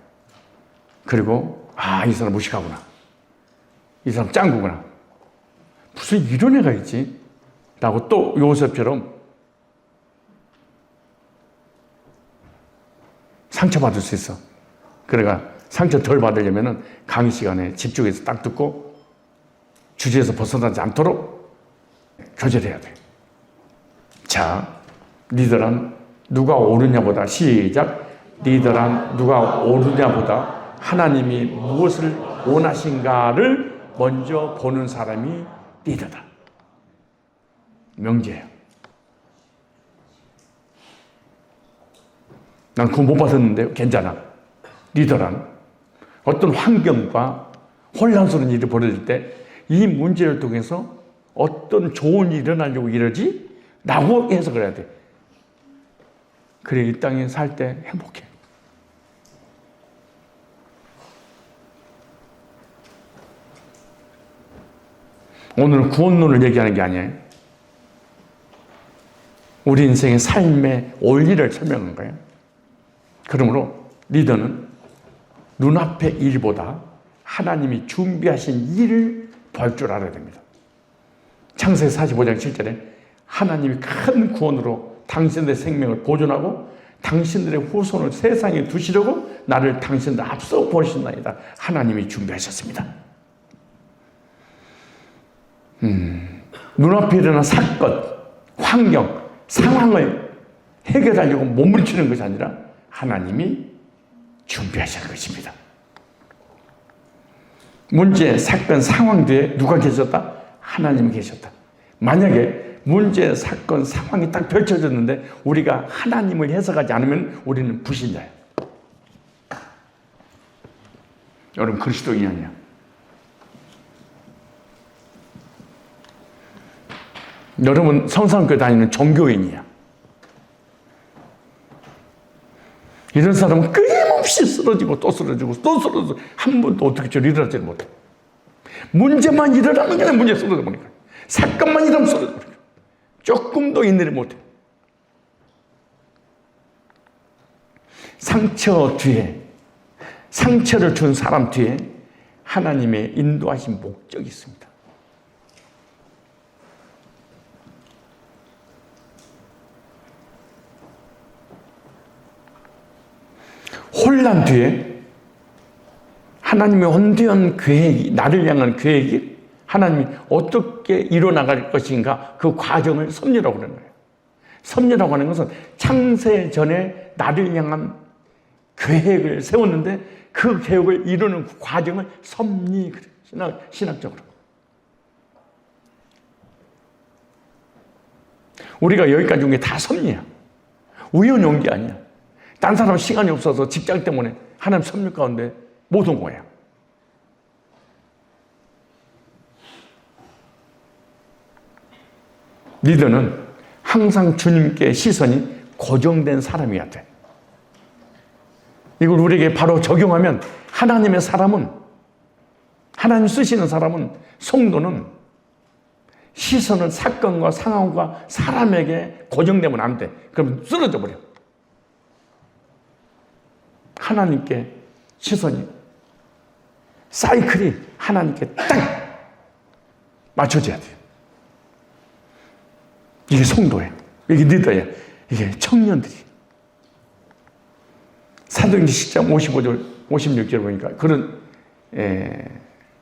그리고 이 사람 무식하구나. 이 사람 짱구구나. 무슨 이런 애가 있지? 라고 또 요셉처럼 상처받을 수 있어. 그러니까 상처 덜 받으려면 강의 시간에 집중해서 딱 듣고 주제에서 벗어나지 않도록 교제를 해야 돼. 자, 리더란 누가 옳으냐보다 시작. 리더란 누가 옳으냐보다 하나님이 무엇을 원하신가를 먼저 보는 사람이 리더다. 명제예요. 난 그거 못 받았는데 괜찮아. 리더란 어떤 환경과 혼란스러운 일이 벌어질 때 이 문제를 통해서 어떤 좋은 일이 일어나려고 이러지? 라고 해석을 해야 돼. 그래 이 땅에 살 때 행복해. 오늘은 구원론을 얘기하는 게 아니에요. 우리 인생의 삶의 원리를 설명한 거예요. 그러므로 리더는 눈앞의 일보다 하나님이 준비하신 일을 볼 줄 알아야 됩니다. 창세기 45장 7절에 하나님이 큰 구원으로 당신들의 생명을 보존하고 당신들의 후손을 세상에 두시려고 나를 당신들 앞서 보시나이다. 하나님이 준비하셨습니다. 눈앞에 일어난 사건, 환경, 상황을 해결하려고 몸부림치는 것이 아니라 하나님이 준비하시는 것입니다. 문제, 사건, 상황 뒤에 누가 계셨다? 하나님이 계셨다. 만약에 문제, 사건, 상황이 딱 펼쳐졌는데 우리가 하나님을 해석하지 않으면 우리는 불신자예요. 여러분, 그리스도인이 아니야. 여러분, 성산교회 다니는 종교인이야. 이런 사람은 끊임없이 쓰러지고 또 쓰러지고 또 쓰러지고 한 번도 어떻게 저리 일어나지 못해. 문제만 일어나면 그냥 문제 쓰러져 버리니까. 사건만 일어나면 쓰러져 버리니까. 조금도 인내를 못해. 상처 뒤에, 상처를 준 사람 뒤에 하나님의 인도하신 목적이 있습니다. 혼란 뒤에 하나님의 원대한 계획이, 나를 향한 계획이 하나님이 어떻게 이뤄나갈 것인가, 그 과정을 섭리라고 하는 거예요. 섭리라고 하는 것은 창세 전에 나를 향한 계획을 세웠는데 그 계획을 이루는 그 과정을 섭리, 신학적으로. 우리가 여기까지 온 게 다 섭리야. 우연히 온 게 아니야. 딴 사람 시간이 없어서 직장 때문에 하나님 섭리 가운데 못 온 거야. 리더는 항상 주님께 시선이 고정된 사람이어야 돼. 이걸 우리에게 바로 적용하면 하나님의 사람은, 하나님 쓰시는 사람은, 성도는 시선을 사건과 상황과 사람에게 고정되면 안 돼. 그럼 쓰러져 버려. 하나님께 시선이, 사이클이 하나님께 딱 맞춰져야 돼요. 이게 성도예요. 이게 리더예요. 이게 청년들이. 사도행전 10장 55절, 56절 보니까 그런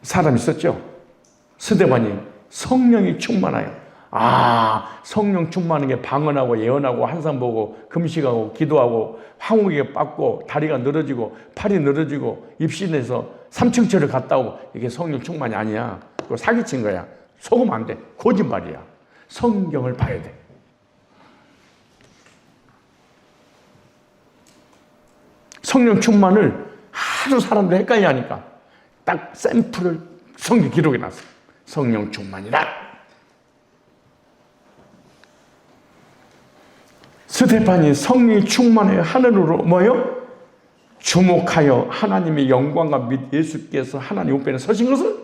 사람이 있었죠. 스데반이 성령이 충만하여. 성령 충만한 게 방언하고 예언하고 한산 보고 금식하고 기도하고 황후에게 빠고 다리가 늘어지고 팔이 늘어지고 입신해서 삼층철을 갔다 오고, 이게 성령 충만이 아니야. 그거 사기친 거야. 속으면 안 돼. 거짓말이야. 성경을 봐야 돼. 성령 충만을 하도 사람들이 헷갈려 하니까 딱 샘플을 성경 기록에 놨어요. 성령 충만이다. 스데반이 성령이 충만하여 하늘으로 뭐요? 주목하여 하나님의 영광과 및 예수께서 하나님 우편에 서신 것을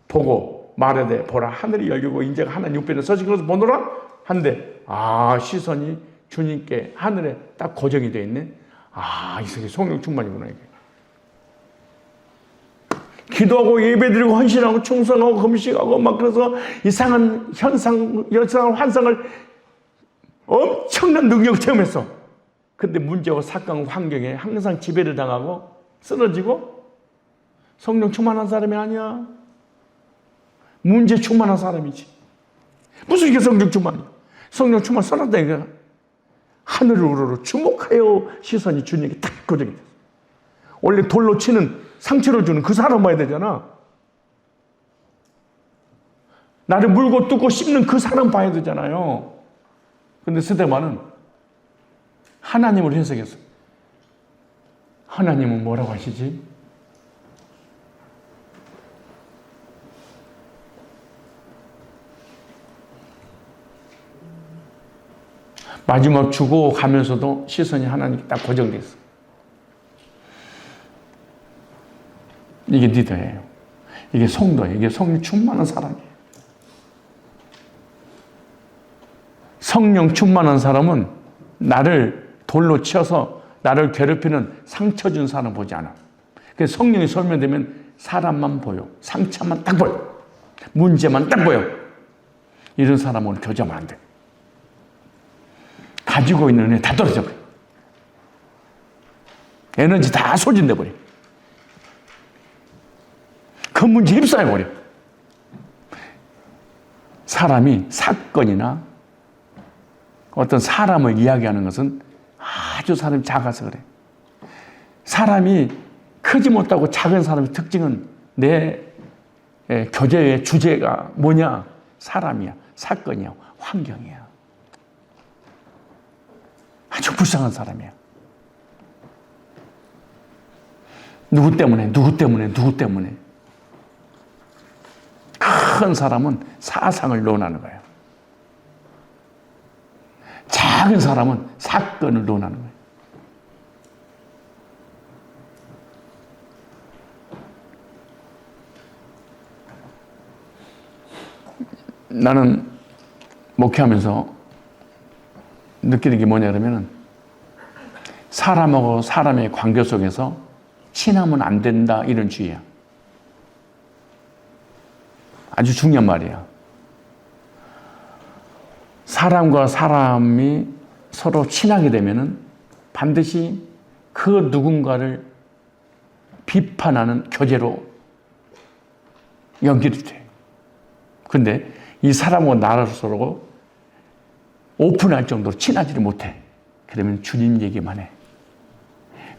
보고 말하되, 보라, 하늘이 열리고 인자가 하나님 우편에 서신 것을 보노라 한데, 시선이 주님께 하늘에 딱 고정이 되어 있네. 이 새끼 성령 충만이구나. 이게. 기도하고 예배드리고 헌신하고 충성하고 금식하고 막, 그래서 이상한 현상, 환상을 엄청난 능력을 체험했어. 근데 문제와 사건, 환경에 항상 지배를 당하고 쓰러지고 성령 충만한 사람이 아니야. 문제 충만한 사람이지. 무슨 이게 성령 충만이야. 성령 충만 써놨다 이거야. 하늘으로 주목하여 시선이 주님에게 딱 고정이 됐어. 원래 돌로 치는, 상처를 주는 그 사람 봐야 되잖아. 나를 물고 뜯고 씹는 그 사람 봐야 되잖아요. 근데 스데반은 하나님을 해석했어. 하나님은 뭐라고 하시지? 마지막 죽어 가면서도 시선이 하나님께 딱 고정됐어. 이게 리더예요. 이게 성도예요. 이게 성령 충만한 사람이에요. 성령 충만한 사람은 나를 돌로 치어서 나를 괴롭히는 상처 준 사람 보지 않아. 그래서 성령이 설명되면 사람만 보여. 상처만 딱 보여. 문제만 딱 보여. 이런 사람은 교제하면 안 돼. 가지고 있는 은혜 다 떨어져 버려. 에너지 다 소진돼 버려. 그 문제 휩싸여 버려. 사람이 사건이나 어떤 사람을 이야기하는 것은 아주 사람이 작아서 그래. 사람이 크지 못하고 작은 사람의 특징은 내 교재의 주제가 뭐냐? 사람이야, 사건이야, 환경이야. 아주 불쌍한 사람이야. 누구 때문에? 큰 사람은 사상을 논하는 거야. 작은 사람은 사건을 논하는 거야. 나는 목회하면서 느끼는 게 뭐냐 그러면은 사람하고 사람의 관계 속에서 친하면 안 된다 이런 주의야. 아주 중요한 말이야. 사람과 사람이 서로 친하게 되면은 반드시 그 누군가를 비판하는 교제로 연결이 돼. 근데 이 사람과 나를 서로 오픈할 정도로 친하지를 못해. 그러면 주님 얘기만 해.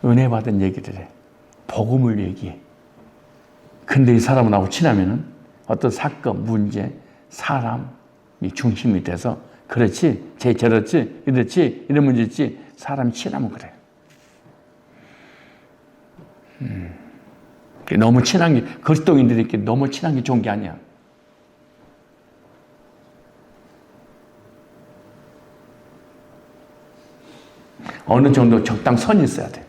은혜 받은 얘기를 해. 복음을 얘기해. 근데 이 사람은 나하고 친하면은 어떤 사건, 문제, 사람이 중심이 돼서 그렇지, 쟤 저렇지, 이렇지, 이런 문제 있지. 사람이 친하면 그래. 너무 친한 게, 그리스도인들에게 너무 친한 게 좋은 게 아니야. 어느 정도 적당선이 있어야 돼.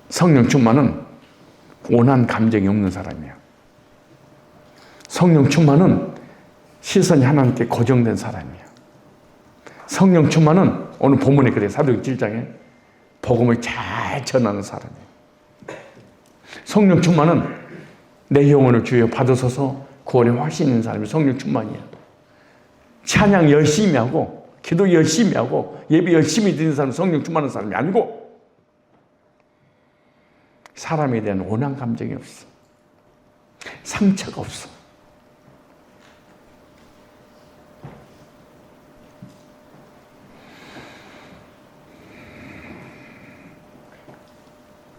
성령 충만은 온한 감정이 없는 사람이야. 성령 충만은 시선이 하나님께 고정된 사람이야. 성령 충만은 오늘 본문에 그래. 사도행전 7장에 복음을 잘 전하는 사람이야. 성령 충만은 내 영혼을 주여 받으소서 구원의 확신 있는 사람이 성령 충만이야. 찬양 열심히 하고 기도 열심히 하고 예배 열심히 드리는 사람은 성령 충만한 사람이 아니고 사람에 대한 원한 감정이 없어. 상처가 없어.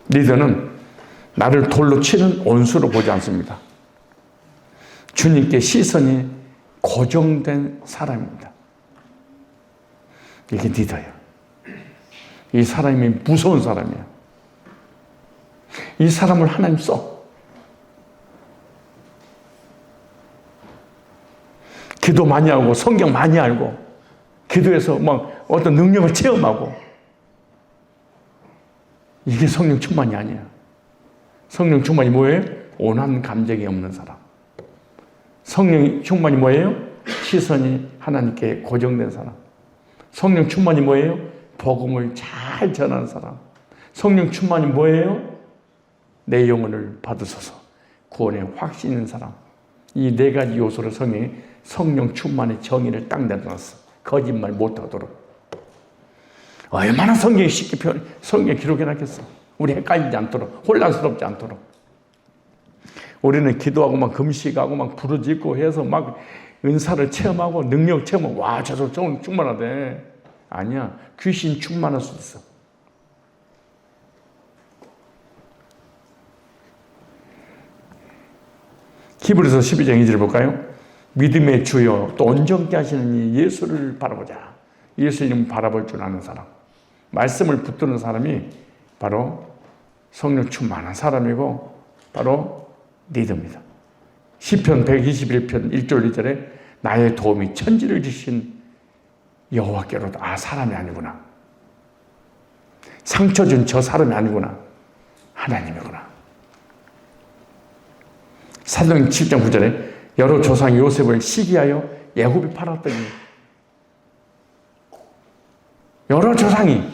리더는 나를 돌로 치는 원수로 보지 않습니다. 주님께 시선이 고정된 사람입니다. 이게 리더예요. 이 사람이 무서운 사람이야. 이 사람을 하나님 써. 기도 많이 하고 성경 많이 알고 기도해서 막 어떤 능력을 체험하고 이게 성령 충만이 아니야. 성령 충만이 뭐예요? 온한 감정이 없는 사람. 성령 충만이 뭐예요? 시선이 하나님께 고정된 사람. 성령 충만이 뭐예요? 복음을 잘 전하는 사람. 성령 충만이 뭐예요? 내 영혼을 받으소서 구원의 확신 있는 사람. 이 네 가지 요소를 성령 충만의 정의를 딱 내려놨어. 거짓말 못하도록. 얼마나 성경이 쉽게 성경에 기록해놨겠어. 우리 헷갈리지 않도록, 혼란스럽지 않도록. 우리는 기도하고 막 금식하고 막 부르짖고 해서 막 은사를 체험하고 능력 체험하고 와, 저 사람 충만하대. 아니야. 귀신 충만할 수도 있어. 히브리서 12장 2절을 볼까요? 믿음의 주여 또 온전케 하시는 이 예수를 바라보자. 예수님 바라볼 줄 아는 사람. 말씀을 붙드는 사람이 바로 성령 충만한 사람이고 바로 리더입니다. 시편 121편 1절 2절에 나의 도움이 천지를 지신 여호와께로다. 아, 사람이 아니구나. 상처 준 저 사람이 아니구나. 하나님이구나. 사도행전 7장 9절에 여러 조상 요셉을 시기하여 애굽에 팔았더니 여러 조상이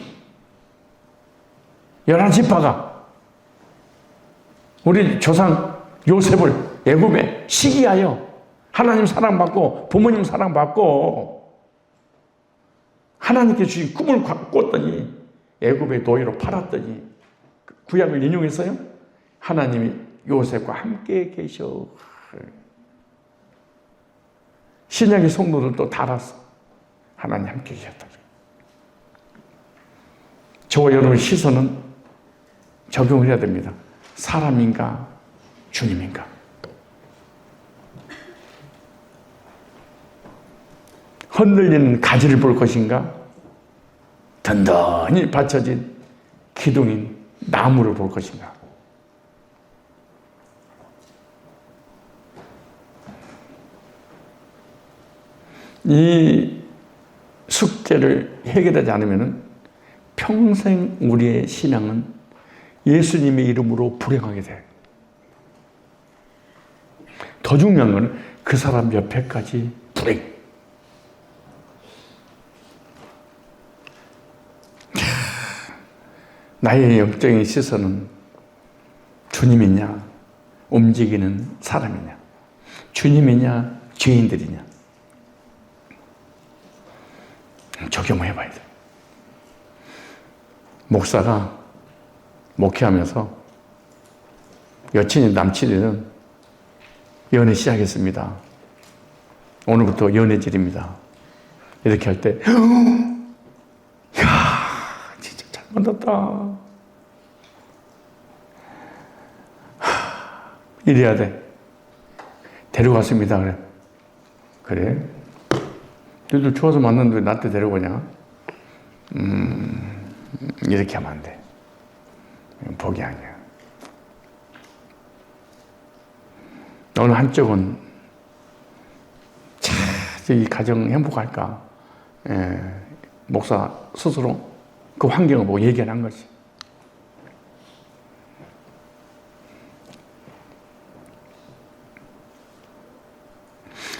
11지파가 우리 조상 요셉을 애굽에 시기하여 하나님 사랑받고 부모님 사랑받고 하나님께 주신 꿈을 꿨더니 애굽의 노예로 팔았더니 구약을 인용했어요. 하나님이 요셉과 함께 계셔. 신약의 성도들도 다 알았어. 하나님 함께 계셨다. 저와 여러분의 시선은 적용을 해야 됩니다. 사람인가 주님인가. 흔들리는 가지를 볼 것인가, 든든히 받쳐진 기둥인 나무를 볼 것인가. 이 숙제를 해결하지 않으면 평생 우리의 신앙은 예수님의 이름으로 불행하게 돼. 더 중요한 것은 그 사람 옆에까지 불행. 나의 영적인 시선은 주님이냐, 움직이는 사람이냐, 주님이냐, 죄인들이냐. 적용해 봐야 돼. 목사가 목회하면서 여친이 남친이든 연애 시작했습니다. 오늘부터 연애질입니다. 이렇게 할 때, 이야, 진짜 잘 만났다. 이래야 돼. 데려갔습니다. 그래. 그래? 너희들 좋아서 만났는데 왜 나한테 데려오냐? 이렇게 하면 안 돼. 복이 아니야. 어느 한쪽은 이 가정 행복할까? 목사 스스로 그 환경을 보고 얘기한 것이.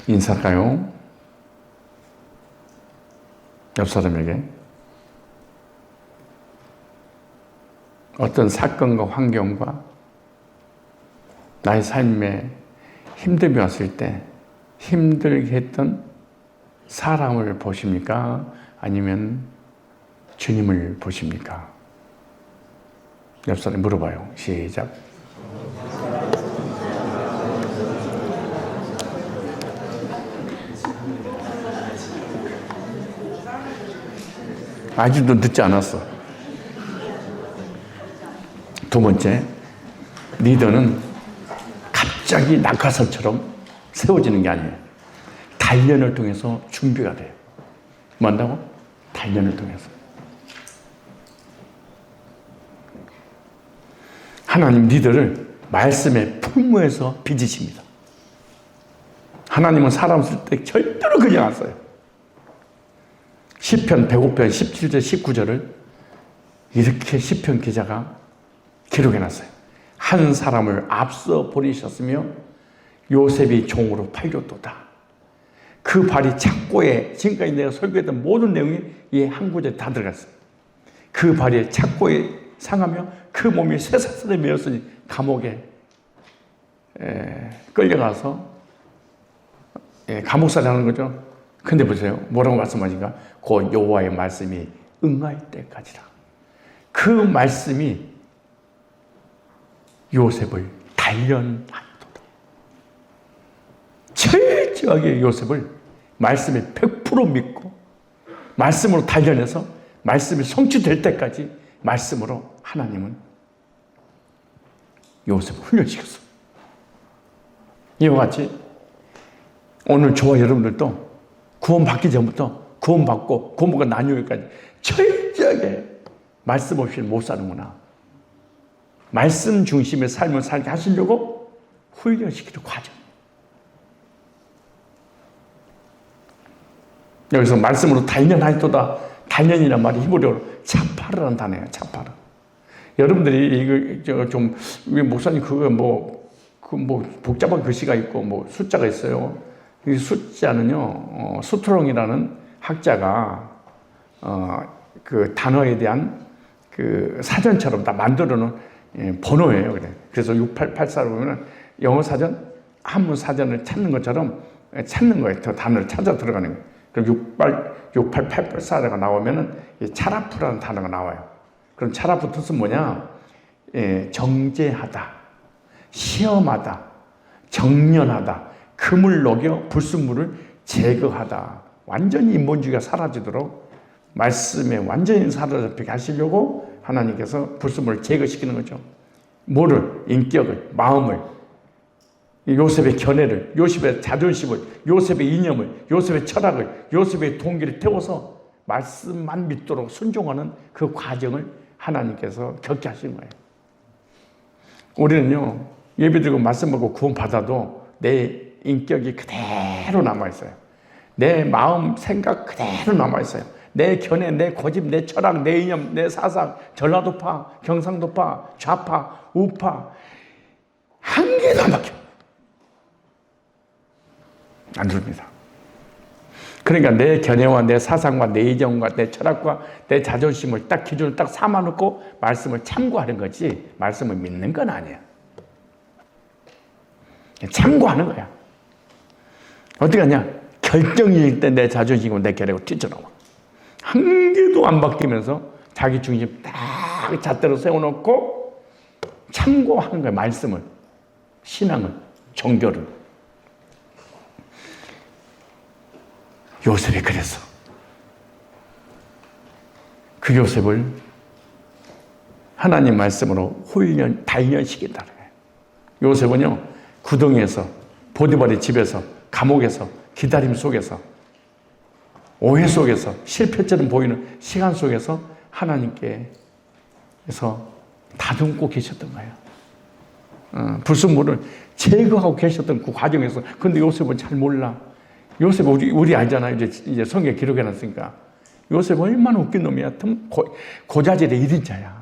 인사할까요? 옆 사람에게 어떤 사건과 환경과 나의 삶에 힘듦이 왔을 때 힘들게 했던 사람을 보십니까? 아니면 주님을 보십니까? 옆 사람이 물어봐요. 시작. 아직도 늦지 않았어. 두 번째, 리더는 갑자기 낙하산처럼 세워지는 게 아니에요. 단련을 통해서 준비가 돼요. 뭐 한다고? 단련을 통해서. 하나님 리더를 말씀의 풍모에서 빚으십니다. 하나님은 사람 쓸 때 절대로 그냥 안 써요. 시편 105편 17절 19절을 이렇게 시편 기자가 기록해놨어요. 한 사람을 앞서 보내셨으며 요셉이 종으로 팔렸도다. 그 발이 착고에, 지금까지 내가 설교했던 모든 내용이 이 한 구절에 다 들어갔어요. 그 발이 착고에 상하며 그 몸이 쇠사슬에 매었으니 감옥에 끌려가서 감옥살이 하는 거죠. 근데 보세요. 뭐라고 말씀하신가? 그 여호와의 말씀이 응할 때까지라. 그 말씀이 요셉을 단련하도다. 철저하게 요셉을 말씀에 100% 믿고 말씀으로 단련해서 말씀이 성취될 때까지 말씀으로 하나님은 요셉을 훈련시켰어. 이와 같이 오늘 저와 여러분들도 구원받기 전부터 구원받고 구원받고 난 후에까지 철저하게 말씀 없이 못 사는구나. 말씀 중심의 삶을 살게 하시려고 훈련시키는 과정. 여기서 말씀으로 단련하리도다. 단련이란 말이 히브리어로 차파르라는 단어예요. 차파르. 여러분들이 이거 좀 목사님 그거 복잡한 글씨가 있고 뭐 숫자가 있어요. 이 숫자는요, 수트롱이라는 학자가 그 단어에 대한 그 사전처럼 다 만들어놓은 번호예요. 그래. 그래서 6884로 보면은 영어 사전, 한문 사전을 찾는 것처럼 찾는 거예요. 그 단어를 찾아 들어가는 거예요. 그럼 68884가 나오면은 차라프라는 단어가 나와요. 그럼 차라프 뜻은 뭐냐? 정제하다, 시험하다, 정련하다, 금을 녹여 불순물을 제거하다. 완전히 인본주의가 사라지도록 말씀에 완전히 사로잡히게 하시려고 하나님께서 불순물을 제거시키는 거죠. 뭐를? 인격을, 마음을, 요셉의 견해를, 요셉의 자존심을, 요셉의 이념을, 요셉의 철학을, 요셉의 동기를 태워서 말씀만 믿도록 순종하는 그 과정을 하나님께서 겪게 하신 거예요. 우리는요, 예배드리고 말씀 받고 구원 받아도 내 인격이 그대로 남아있어요. 내 마음, 생각 그대로 남아있어요. 내 견해, 내 고집, 내 철학, 내 이념, 내 사상, 전라도파, 경상도파, 좌파, 우파, 한 개도 안 바뀌어. 안 들립니다. 그러니까 내 견해와 내 사상과 내 이념과 내 철학과 내 자존심을 딱 기준을 딱 삼아놓고 말씀을 참고하는 거지, 말씀을 믿는 건 아니야. 참고하는 거야. 어떻게 하냐? 결정일 때 내 자존심과 내 견해가 뛰쳐나와. 한 개도 안 바뀌면서 자기 중심 딱 잣대로 세워놓고 참고하는 거야. 말씀을, 신앙을, 종교를. 요셉이 그랬어. 그 요셉을 하나님 말씀으로 단련시킨다는 거예요. 요셉은요, 구덩이에서, 보디발의 집에서, 감옥에서, 기다림 속에서, 오해 속에서, 실패처럼 보이는 시간 속에서 하나님께서 다듬고 계셨던 거예요. 불순물을 제거하고 계셨던 그 과정에서. 근데 요셉은 잘 몰라. 요셉 우리 알잖아요. 이제 성경에 기록해놨으니까. 요셉 얼마나 웃긴 놈이야. 고자질의 1인자야.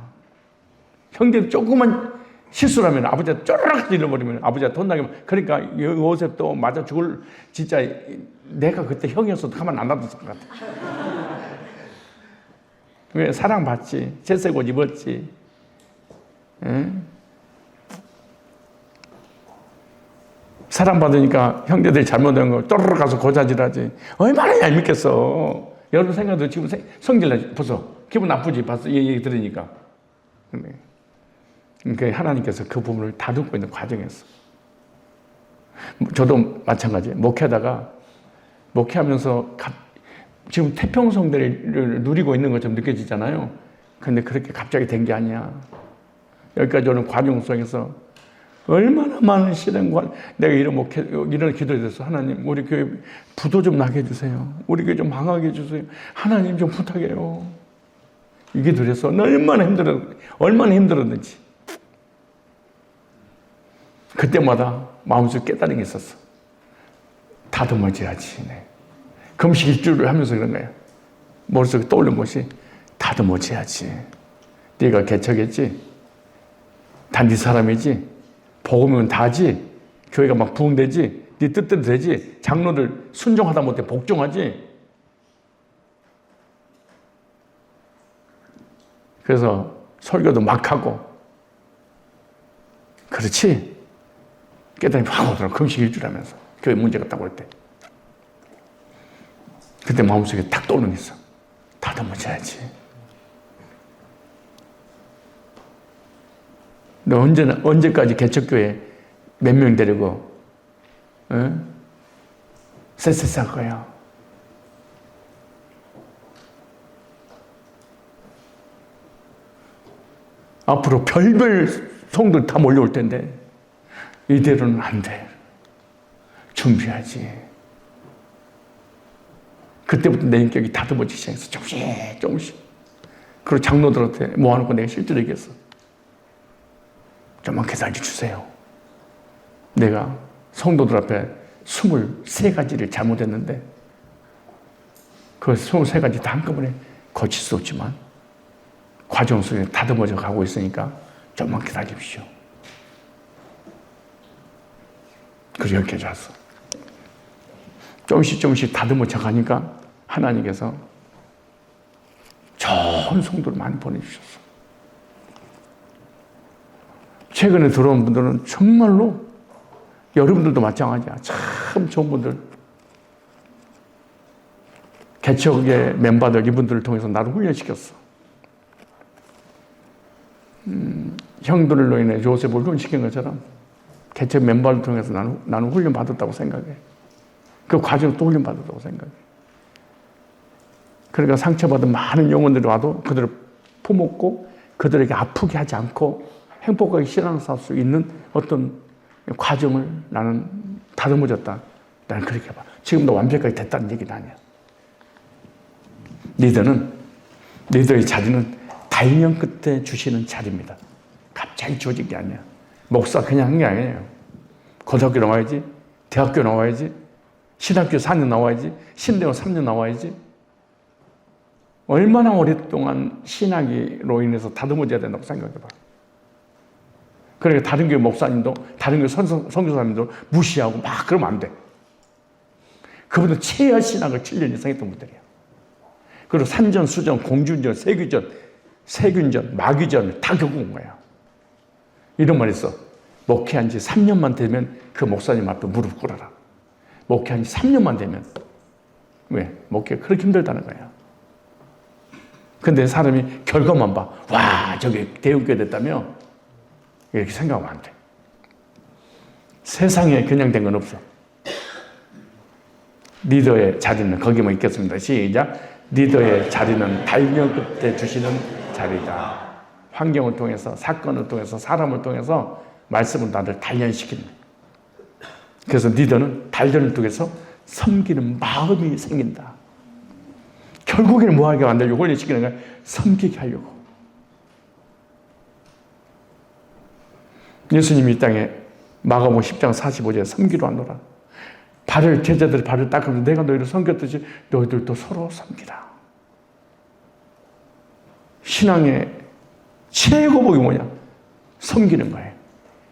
형제들 조금만 실수를 하면 아버지가 쪼르륵 질러버리면 아버지가 돈 나게. 그러니까 요셉도 맞아 죽을, 진짜 내가 그때 형이었어도 가만 안 놔뒀을 것 같아. 왜? 사랑받지. 채색 옷 입었지. 응? 사랑받으니까 형제들이 잘못된 거 또르르 가서 고자질하지. 얼마나 얄밉겠어. 여러분 생각도 지금 성질나지. 벌써 기분 나쁘지. 봤어? 이 얘기 들으니까. 그러니까 하나님께서 그 부분을 다듬고 있는 과정이었어. 저도 마찬가지예요. 목회하면서 지금 태평성대를 누리고 있는 것처럼 느껴지잖아요. 근데 그렇게 갑자기 된 게 아니야. 여기까지 오는 과정 속에서 얼마나 많은 시련과 내가 이런 기도를 했어. 하나님, 우리 교회 부도 좀 나게 해주세요. 우리 교회 좀 망하게 해주세요. 하나님 좀 부탁해요. 이 기도를 했어. 얼마나 힘들었는지. 그때마다 마음속에 깨달은 게 있었어. 다듬어져야지. 네. 금식 일주를 하면서 그런 거야. 머릿속에 떠오른 것이 다듬어져야지. 네가 개척했지? 다 네 사람이지? 복음은 다지? 교회가 막 부흥되지? 네 뜻대로 되지? 장로들 순종하다 못해 복종하지? 그래서 설교도 막 하고. 그렇지? 깨달음이 확 오더라고. 금식 일주라면서. 교회 문제가 딱 올 때. 그때 마음속에 딱 떠오르는 게 있어. 다듬어져야지. 너 언제까지 개척교회 몇 명 데리고, 쎄쎄쎄 할 거야. 앞으로 별별 성들 다 몰려올 텐데, 이대로는 안 돼. 준비하지. 그때부터 내 인격이 다듬어지기 시작했어. 조금씩. 그리고 장로들한테 모아놓고 내가 실제로 얘기했어. 좀만 기다려주세요. 내가 성도들 앞에 23가지를 잘못했는데 그 23가지 다 한꺼번에 고칠 수 없지만 과정 속에 다듬어져 가고 있으니까 좀만 기다리십시오. 그래서 여기까지 왔어. 조금씩 다듬어져 가니까 하나님께서 좋은 성도를 많이 보내주셨어. 최근에 들어온 분들은 정말로 여러분들도 마찬가지야. 참 좋은 분들. 개척의 멤버들 이분들을 통해서 나를 훈련시켰어. 형들로 인해 요셉을 훈련시킨 것처럼 개척 멤버를 통해서 나는 훈련 받았다고 생각해. 그 과정 또 훈련 받았다고 생각해. 그러니까 상처받은 많은 영혼들이 와도 그들을 품었고 그들에게 아프게 하지 않고 행복하게 신앙을 살 수 있는 어떤 과정을 나는 다듬어졌다. 나는 그렇게 봐. 지금도 완벽하게 됐다는 얘기는 아니야. 리더의 자리는 단련 끝에 주시는 자리입니다. 갑자기 주어진 게 아니야. 목사 그냥 한 게 아니에요. 고등학교 나와야지, 대학교 나와야지, 신학교 4년 나와야지, 신대원 3년 나와야지. 얼마나 오랫동안 신학으로 인해서 다듬어져야 된다고 생각해봐. 그러니까 다른 교회 목사님도, 다른 교회 선교사님도 무시하고 막 그러면 안 돼. 그분들 최하 신학을 7년 이상 했던 분들이야. 그리고 산전, 수전, 공주전, 세균전, 마귀전 다 겪은 거야. 이런 말 있어. 목회한 지 3년만 되면 그 목사님 앞에 무릎 꿇어라. 목회한 지 3년만 되면. 왜? 목회가 그렇게 힘들다는 거야. 근데 사람이 결과만 봐. 와, 저게 대형교회 됐다며? 이렇게 생각하면 안 돼. 세상에 그냥 된 건 없어. 리더의 자리는 거기만 있겠습니다. 시작. 리더의 자리는 단련 끝에 주시는 자리다. 환경을 통해서, 사건을 통해서, 사람을 통해서 말씀을 나를 단련시키는 거예요. 그래서 리더는 단련을 통해서 섬기는 마음이 생긴다. 결국에는 뭐하게 만들려고 훈련시키는 거야? 섬기게 하려고. 예수님이 이 땅에 마가복음 10장 45절에 섬기러 왔노라. 제자들이 발을 닦으면서 내가 너희를 섬겼듯이 너희들도 서로 섬기라. 신앙의 최고복이 뭐냐? 섬기는 거예요.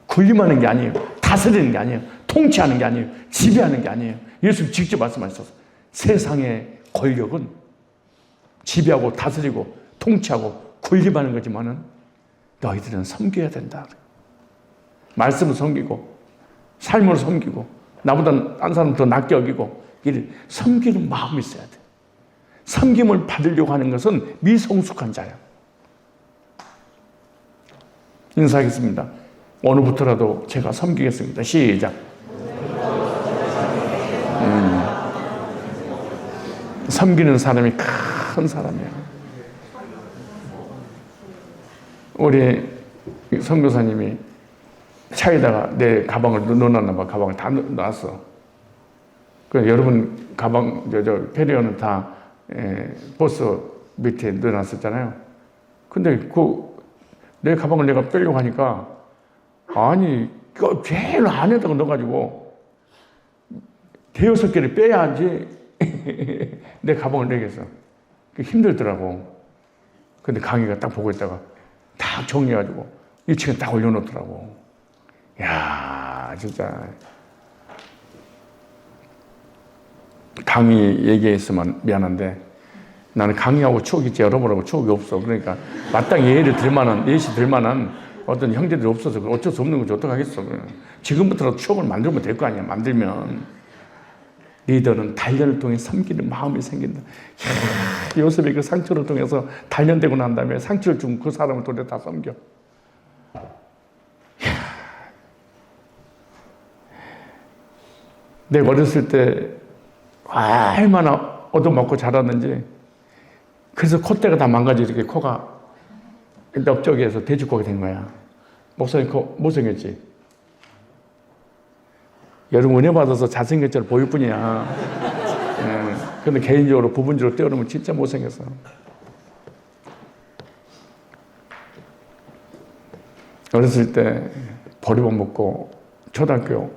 군림하는 게 아니에요. 다스리는 게 아니에요. 통치하는 게 아니에요. 지배하는 게 아니에요. 예수님 직접 말씀하셨어. 세상의 권력은 지배하고 다스리고 통치하고 군림하는 거지만은 너희들은 섬겨야 된다. 말씀을 섬기고 삶을 섬기고 나보다 딴 사람 더 낫게 여기고 섬기는 마음이 있어야 돼. 섬김을 받으려고 하는 것은 미성숙한 자야. 인사하겠습니다. 오늘부터라도 제가 섬기겠습니다. 시작. 섬기는 사람이 큰 사람이야. 우리 선교사님이 차에다가 내 가방을 넣어놨나 봐. 가방을 다 놨어. 그래서 여러분 가방, 캐리어는 다 버스 밑에 넣어놨었잖아요. 근데 내 가방을 내가 빼려고 하니까 아니, 제일 안에다가 넣어가지고 대여섯 개를 빼야지 내 가방을 내겠어. 힘들더라고. 근데 강희가 딱 보고 있다가 딱 정리해가지고 1층에 딱 올려놓더라고. 야, 진짜. 강의 얘기했으면 미안한데 나는 강의하고 추억이 있지 여러분하고 추억이 없어. 그러니까 마땅히 예시 들 만한 어떤 형제들이 없어서 어쩔 수 없는 거지. 어떡하겠어. 지금부터라도 추억을 만들면 될 거 아니야. 만들면. 리더는 단련을 통해 섬기는 마음이 생긴다. 요셉이 그 상처를 통해서 단련되고 난 다음에 상처를 준 그 사람을 도대체 다 섬겨. 내가 어렸을 때 얼마나 얻어먹고 자랐는지. 그래서 콧대가 다 망가져 이렇게 코가 넓적이해서 돼지코가 된 거야. 목사님 코 못생겼지? 여러분 은혜 받아서 잘생겼처럼 보일 뿐이야. 근데 개인적으로 부분적으로 떼어놓으면 진짜 못생겼어. 어렸을 때 보리밥 먹고 초등학교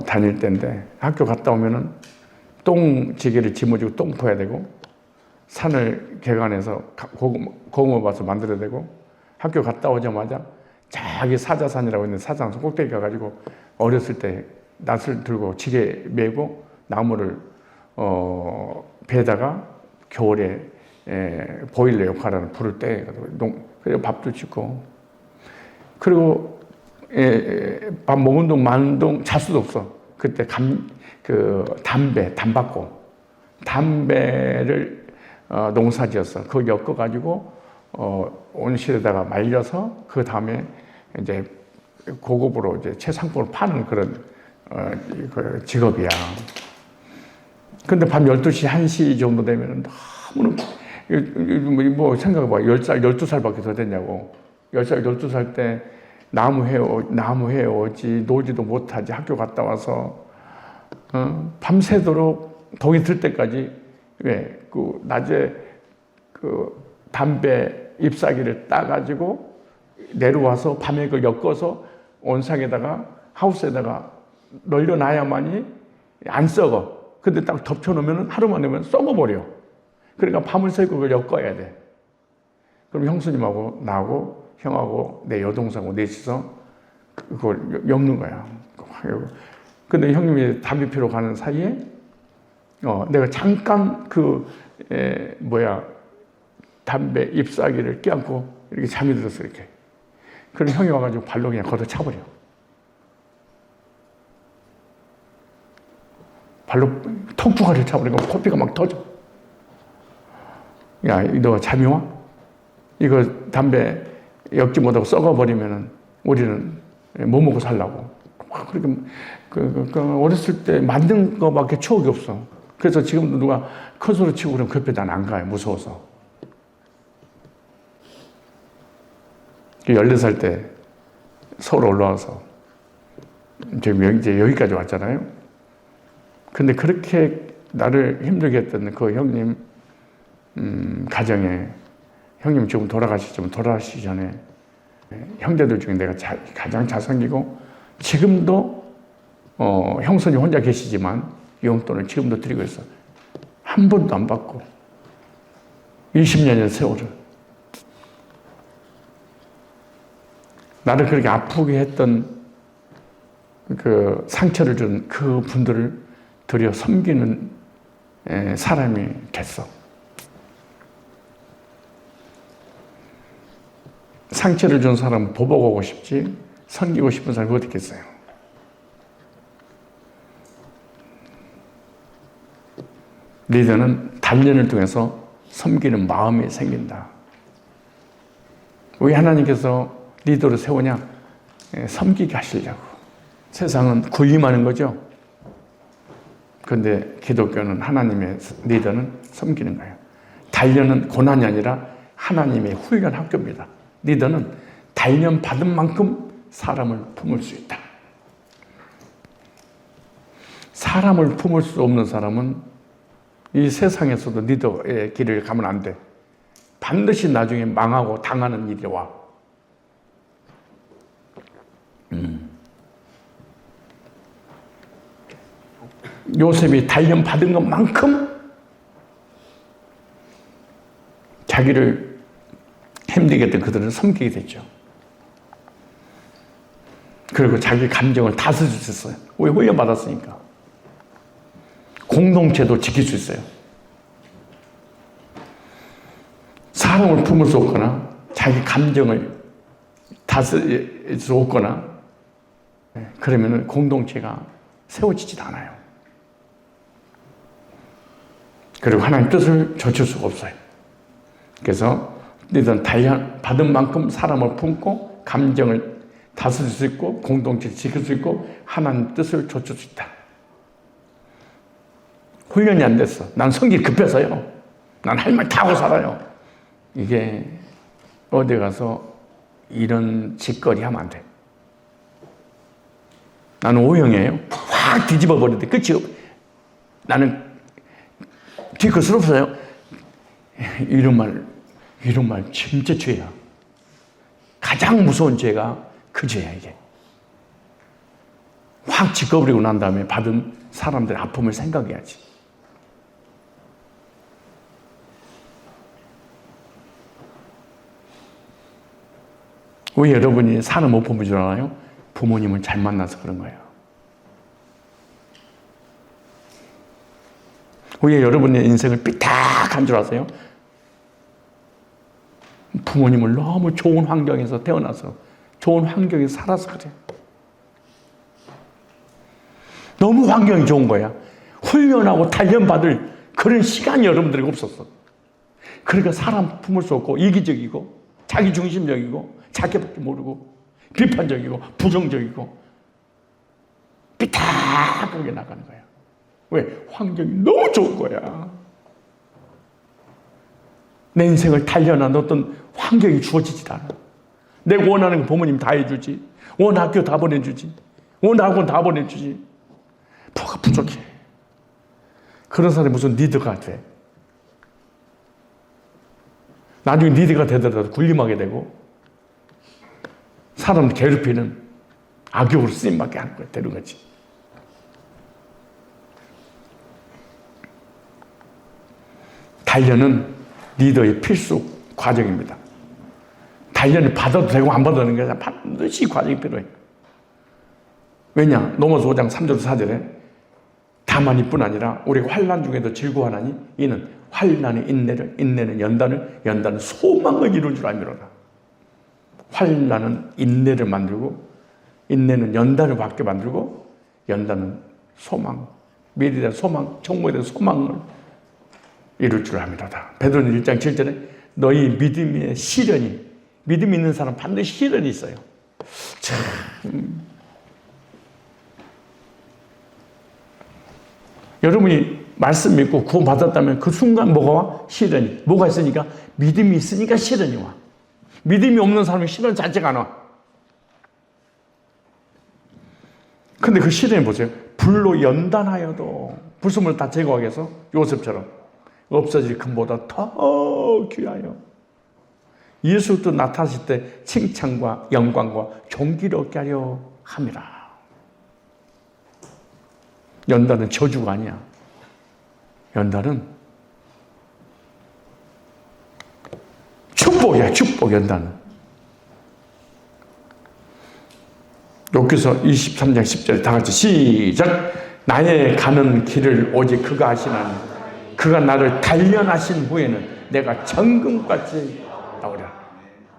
다닐 때인데 학교 갔다 오면은 똥지게를 짊어지고 똥 퍼야 되고 산을 개간해서 고구마밭을 만들어야 되고 학교 갔다 오자마자 저기 사자산이라고 있는 사자산 꼭대기 가가지고 어렸을 때 낫을 들고 지게 메고 나무를 배에다가 겨울에 보일러 역할하는 불을 떼가지고 그리고 밥도 짓고 그리고 밥 먹은 동 마는 동 잘 수도 없어. 그때 담배고 담배를 농사지었어. 그거 엮어가지고 온실에다가 말려서 그 다음에 이제 고급으로 이제 최상품을 파는 그런 그 직업이야. 근데 밤 12시, 1시 정도 되면 너무나 뭐 생각해봐. 10살, 12살밖에 더 됐냐고. 10살, 12살 때 나무 해오지, 놀지도 못하지, 학교 갔다 와서, 밤새도록 동이 들 때까지, 왜, 낮에 담배 잎사귀를 따가지고 내려와서 밤에 그걸 엮어서 온상에다가, 하우스에다가 널려놔야만이 안 썩어. 근데 딱 덮쳐놓으면 하루만 되면 썩어버려. 그러니까 밤을 새고 그걸 엮어야 돼. 그럼 형수님하고 나하고 형하고 내 여동생하고 넷이서 그걸 엮는 거야. 근데 형님이 담배 피러 가는 사이에 내가 잠깐 담배 잎사귀를 껴안고 이렇게 잠이 들었어, 이렇게. 그럼 형이 와가지고 발로 그냥 걷어 차버려. 발로 턱주가리를 차버리고 코피가 막 터져. 야, 너 잠이 와? 이거 담배 엮지 못하고 썩어버리면은 우리는 뭐 먹고 살라고. 그렇게, 어렸을 때 만든 거밖에 추억이 없어. 그래서 지금도 누가 큰 소리 치고 그러면 그 옆에 난 안 가요. 무서워서. 14살 때 서울 올라와서 이제 여기까지 왔잖아요. 근데 그렇게 나를 힘들게 했던 그 형님, 가정에, 형님 지금 돌아가시기 전에 형제들 중에 내가 가장 잘생기고 지금도 형수님 혼자 계시지만 용돈을 지금도 드리고 있어. 한 번도 안 받고 20년의 세월을 나를 그렇게 아프게 했던 그 상처를 준 그 분들을 드려 섬기는 사람이 됐어. 상처를 준 사람은 보복하고 싶지 섬기고 싶은 사람이 어디 있겠어요. 리더는 단련을 통해서 섬기는 마음이 생긴다. 왜 하나님께서 리더를 세우냐? 섬기게 하시려고. 세상은 군림하는 거죠. 그런데 기독교는 하나님의 리더는 섬기는 거예요. 단련은 고난이 아니라 하나님의 훈련 학교입니다. 리더는 단련 받은 만큼 사람을 품을 수 있다. 사람을 품을 수 없는 사람은 이 세상에서도 리더의 길을 가면 안 돼. 반드시 나중에 망하고 당하는 일이 와. 요셉이 단련 받은 것만큼 자기를 힘들게 했던 그들은 섬기게 됐죠. 그리고 자기 감정을 다스릴 수 있어요. 왜? 훈련받았으니까. 공동체도 지킬 수 있어요. 사람을 품을 수 없거나 자기 감정을 다스릴 수 없거나 그러면 공동체가 세워지지도 않아요. 그리고 하나님 뜻을 젖힐 수가 없어요. 그래서 너희들은 단련 받은 만큼 사람을 품고 감정을 다스릴 수 있고 공동체를 지킬 수 있고 하나님 뜻을 젖힐 수 있다. 훈련이 안 됐어. 난 성질 급해서요. 난 할 말 다 하고 살아요. 이게 어디 가서 이런 짓거리 하면 안 돼. 나는 O형이에요. 확 뒤집어 버리는데 끝이 나는 뒤끝스럽어요. 이런 말 진짜 죄야. 가장 무서운 죄가 그 죄야, 이게. 확 짓거버리고 난 다음에 받은 사람들의 아픔을 생각해야지. 왜 여러분이 사는 못 품을 줄 알아요? 부모님을 잘 만나서 그런 거예요. 왜 여러분의 인생을 삐딱한 줄 아세요? 부모님을 너무 좋은 환경에서 태어나서 좋은 환경에서 살아서 그래. 너무 환경이 좋은 거야. 훈련하고 단련받을 그런 시간이 여러분들에게 없었어. 그러니까 사람 품을 수 없고 이기적이고 자기중심적이고 자기밖에 모르고 비판적이고 부정적이고 삐딱하게 나가는 거야. 왜? 환경이 너무 좋은 거야. 내 인생을 단련한 어떤 환경이 주어지질 않아. 내가 원하는 거 부모님 다 해주지. 원 학교 다 보내주지. 원 학원 다 보내주지. 뭐가 부족해. 그런 사람이 무슨 리더가 돼. 나중에 리더가 되더라도 군림하게 되고 사람 괴롭히는 악역으로 쓰임받게 하는 거야. 되는 거지. 단련은 리더의 필수 과정입니다. 단련을 받아도 되고 안 받아도 되는 게 아니라 반드시 과정이 필요해. 왜냐? 로마서 5장 3절 4절에 다만 이뿐 아니라 우리가 환난 중에도 즐거워하나니 이는 환난의 인내를, 인내는 연단을, 연단은 소망을 이룰 줄 알미로다. 환난은 인내를 만들고 인내는 연단을 받게 만들고 연단은 소망, 미래에 대한 소망, 천국에 대한 소망을 이룰 줄 압니다. 베드로는 1장 7절에 너희 믿음의 시련이, 믿음 있는 사람 반드시 시련이 있어요. 참, 여러분이 말씀 믿고 구원 받았다면 그 순간 뭐가 와? 시련이. 뭐가 있으니까? 믿음이 있으니까 시련이 와. 믿음이 없는 사람이 시련 자체가 안 와. 근데 그 시련이 보세요. 불로 연단하여도 불순물을 다 제거하기 위해서 요셉처럼 없어질 금보다 더 귀하여 예수도 나타나실 때 칭찬과 영광과 존귀를 얻게 하려 함이라. 연단은 저주가 아니야. 연단은 축복이야. 축복. 연단은 욥기서 23장 10절 다 같이 시작. 나의 가는 길을 오직 그가 아시나니 그가 나를 단련하신 후에는 내가 정금같이 나오리라.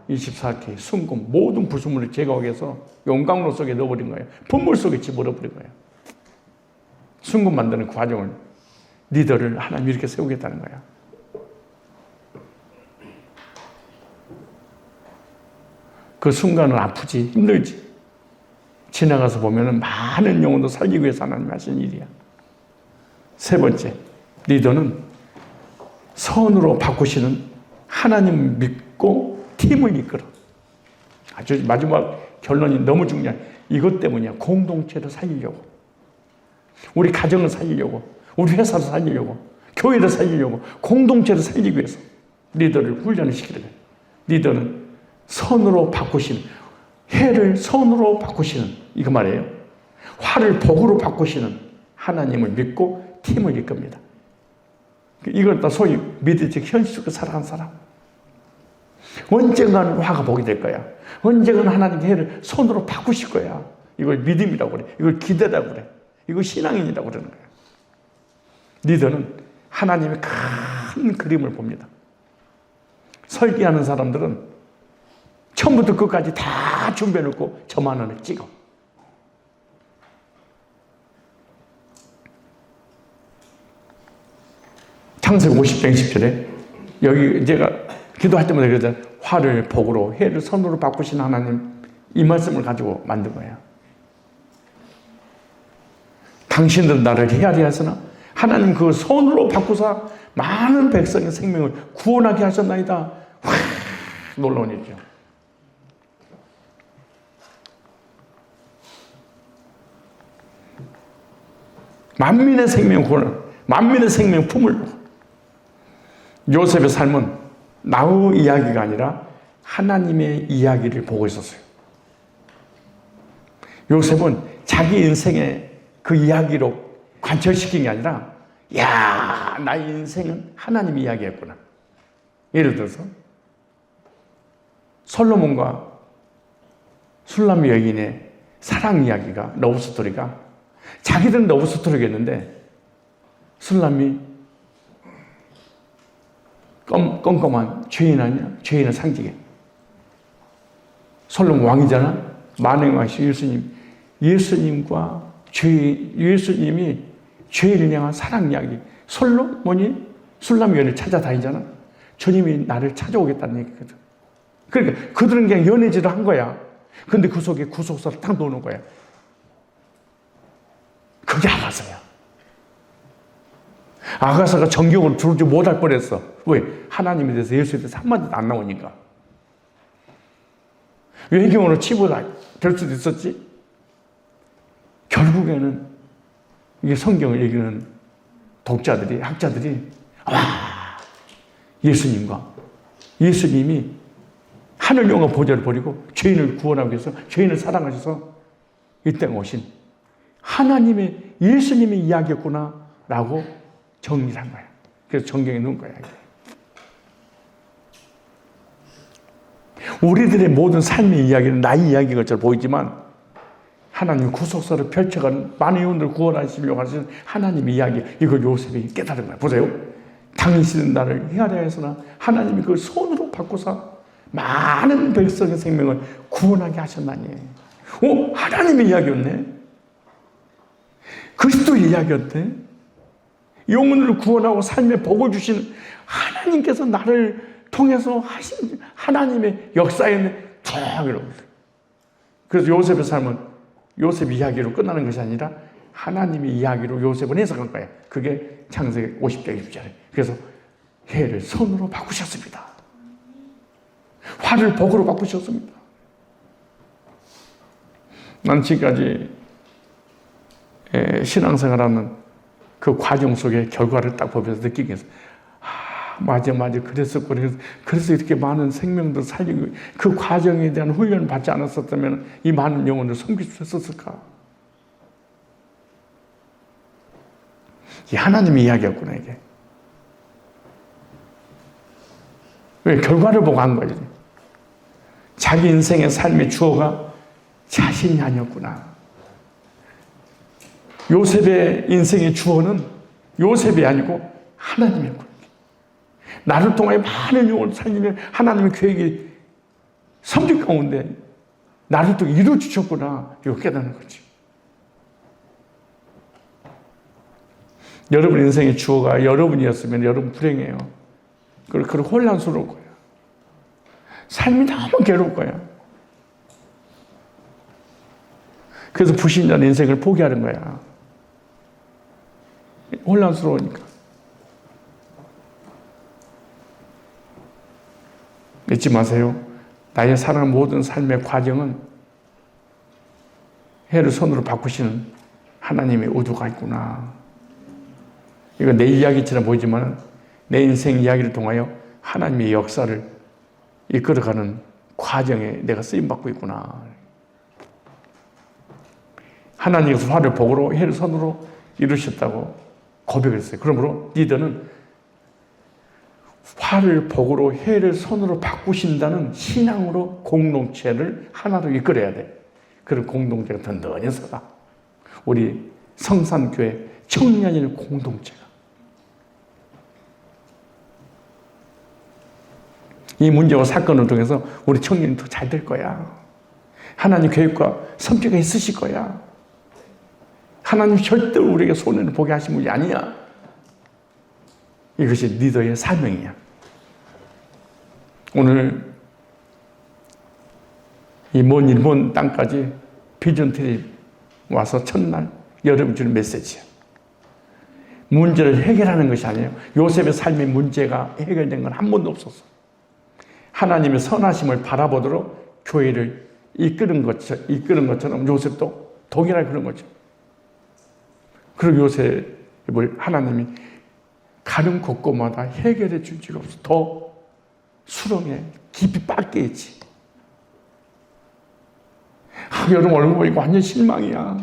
24K 순금 모든 불순물을 제거하기 위해서 용광로 속에 넣어버린 거예요. 분물 속에 집어넣어버린 거예요. 순금 만드는 과정을 리더를 하나님이 이렇게 세우겠다는 거야. 그 순간은 아프지, 힘들지. 지나가서 보면은 많은 영혼도 살리기 위해서 하나님이 하신 일이야. 세 번째, 리더는 선으로 바꾸시는 하나님 믿고 팀을 이끌어. 아주 마지막 결론이 너무 중요해. 이것 때문이야. 공동체를 살리려고. 우리 가정을 살리려고, 우리 회사를 살리려고, 교회를 살리려고, 공동체를 살리기 위해서 리더를 훈련을 시키는 거예요. 리더는 선으로 바꾸시는, 해를 선으로 바꾸시는, 이거 말이에요. 화를 복으로 바꾸시는 하나님을 믿고 팀을 이끕니다. 이걸 또 소위 믿음적 현실적으로 살아간 사람. 언젠가는 화가 복이 될 거야. 언젠가는 하나님의 해를 선으로 바꾸실 거야. 이걸 믿음이라고 그래. 이걸 기대라고 그래. 이거 신앙인이라고 그러는 거예요. 리더는 하나님의 큰 그림을 봅니다. 설계하는 사람들은 처음부터 끝까지 다 준비해놓고 저만 하나 찍어. 창세기 50장 20절에 여기 제가 기도할 때마다 그러잖아요. 화를 복으로 해를 선으로 바꾸신 하나님, 이 말씀을 가지고 만든 거예요. 당신들은 나를 헤아리 하시나 하나님 그 손으로 바꾸사 많은 백성의 생명을 구원하게 하셨나이다. 와, 놀라운 일이죠. 만민의 생명 구원을, 만민의 생명 품을. 요셉의 삶은 나의 이야기가 아니라 하나님의 이야기를 보고 있었어요. 요셉은 자기 인생의 그 이야기로 관철시킨 게 아니라, 야, 나의 인생은 하나님 이야기였구나. 예를 들어서 솔로몬과 술람 여인의 사랑 이야기가, 러브스토리가, 자기들은 러브스토리겠는데 술람이 껌껌한 죄인 아니야? 죄인을 상징해. 솔로몬 왕이잖아. 만왕의 왕이신 예수님. 예수님과 예수님이 죄인을 향한 사랑 이야기. 솔로몬이 술람 여인을 찾아다니잖아. 주님이 나를 찾아오겠다는 얘기거든. 그러니까 그들은 그냥 연애질을 한 거야. 근데 그 속에 구속사를 딱 놓는 거야. 그게 아가서야. 아가서가 정경으로 들어오지 못할 뻔했어. 왜? 하나님에 대해서 예수에 대해서 한마디도 안 나오니까. 외경으로 치부가 될 수도 있었지. 결국에는 이게 성경을 읽는 독자들이, 학자들이 예수님이 하늘 영광 보좌를 버리고 죄인을 구원하기 위해서, 죄인을 사랑하셔서 이 땅에 오신 하나님의, 예수님의 이야기였구나 라고 정리를 한 거야. 그래서 정경에 넣은 거야. 우리들의 모든 삶의 이야기는 나의 이야기인 것처럼 보이지만 하나님 구속사를 펼쳐가는 많은 영혼들을 구원하시려고 하시는 하나님의 이야기, 이걸 요셉이 깨달은 거야. 보세요. 당신은 나를 헤아려 해서나 하나님이 그걸 손으로 바꾸사 많은 백성의 생명을 구원하게 하셨나니. 하나님의 이야기였네. 그리스도의 이야기였네. 영혼을 구원하고 삶의 복을 주시는 하나님께서 나를 통해서 하신 하나님의 역사였네. 쫙 이러고. 그래서 요셉의 삶은 요셉 이야기로 끝나는 것이 아니라 하나님의 이야기로 요셉은 해석한 거예요. 그게 창세기 50장 20절에. 그래서 해를 손으로 바꾸셨습니다. 화를 복으로 바꾸셨습니다. 난 지금까지 신앙생활하는 그 과정 속의 결과를 딱 보면서 느낀 게 있어요. 맞아. 그랬었고, 그래서 이렇게 많은 생명들 살리고, 그 과정에 대한 훈련을 받지 않았었다면 이 많은 영혼을 섬길 수 있었을까? 이 하나님의 이야기였구나, 이게. 왜? 결과를 보고 한 거지. 자기 인생의 삶의 주어가 자신이 아니었구나. 요셉의 인생의 주어는 요셉이 아니고 하나님이었구나. 나를 통하여 많은 영혼을 살리면 하나님의 계획이 성취 가운데 나를 또 이루어주셨구나. 이거 깨닫는 거지. 여러분 인생의 주어가 여러분이었으면 여러분 불행해요. 그리고 혼란스러울 거예요. 삶이 너무 괴로울 거야. 그래서 불신자는 인생을 포기하는 거야. 혼란스러우니까. 잊지 마세요. 나의 살아가는 모든 삶의 과정은 해를 손으로 바꾸시는 하나님의 의도가 있구나. 이거 내 이야기처럼 보이지만 내 인생 이야기를 통하여 하나님의 역사를 이끌어가는 과정에 내가 쓰임받고 있구나. 하나님께서 화를 복으로 해를 손으로 이루셨다고 고백했어요. 그러므로 너희들은 화를 복으로 해를 손으로 바꾸신다는 신앙으로 공동체를 하나로 이끌어야 돼. 그런 공동체가 든든히 서가. 우리 성산교회 청년의 공동체가. 이 문제와 사건을 통해서 우리 청년이 더 잘 될 거야. 하나님 계획과 성취가 있으실 거야. 하나님 절대로 우리에게 손해를 보게 하신 분이 아니야. 이것이 리더의 사명이야. 오늘 이 먼 일본 땅까지 비전 트립 와서 첫날 여러분 주는 메시지야. 문제를 해결하는 것이 아니에요. 요셉의 삶의 문제가 해결된 건 한 번도 없었어. 하나님의 선하심을 바라보도록 교회를 이끄는 것처럼 요셉도 동일하게 그런 거죠. 그리고 요셉을 하나님이 가는 곳곳마다 해결해 줄 줄 없어. 더 수렁에 깊이 빠게 있지. 여러분 얼굴 보니까 완전 실망이야.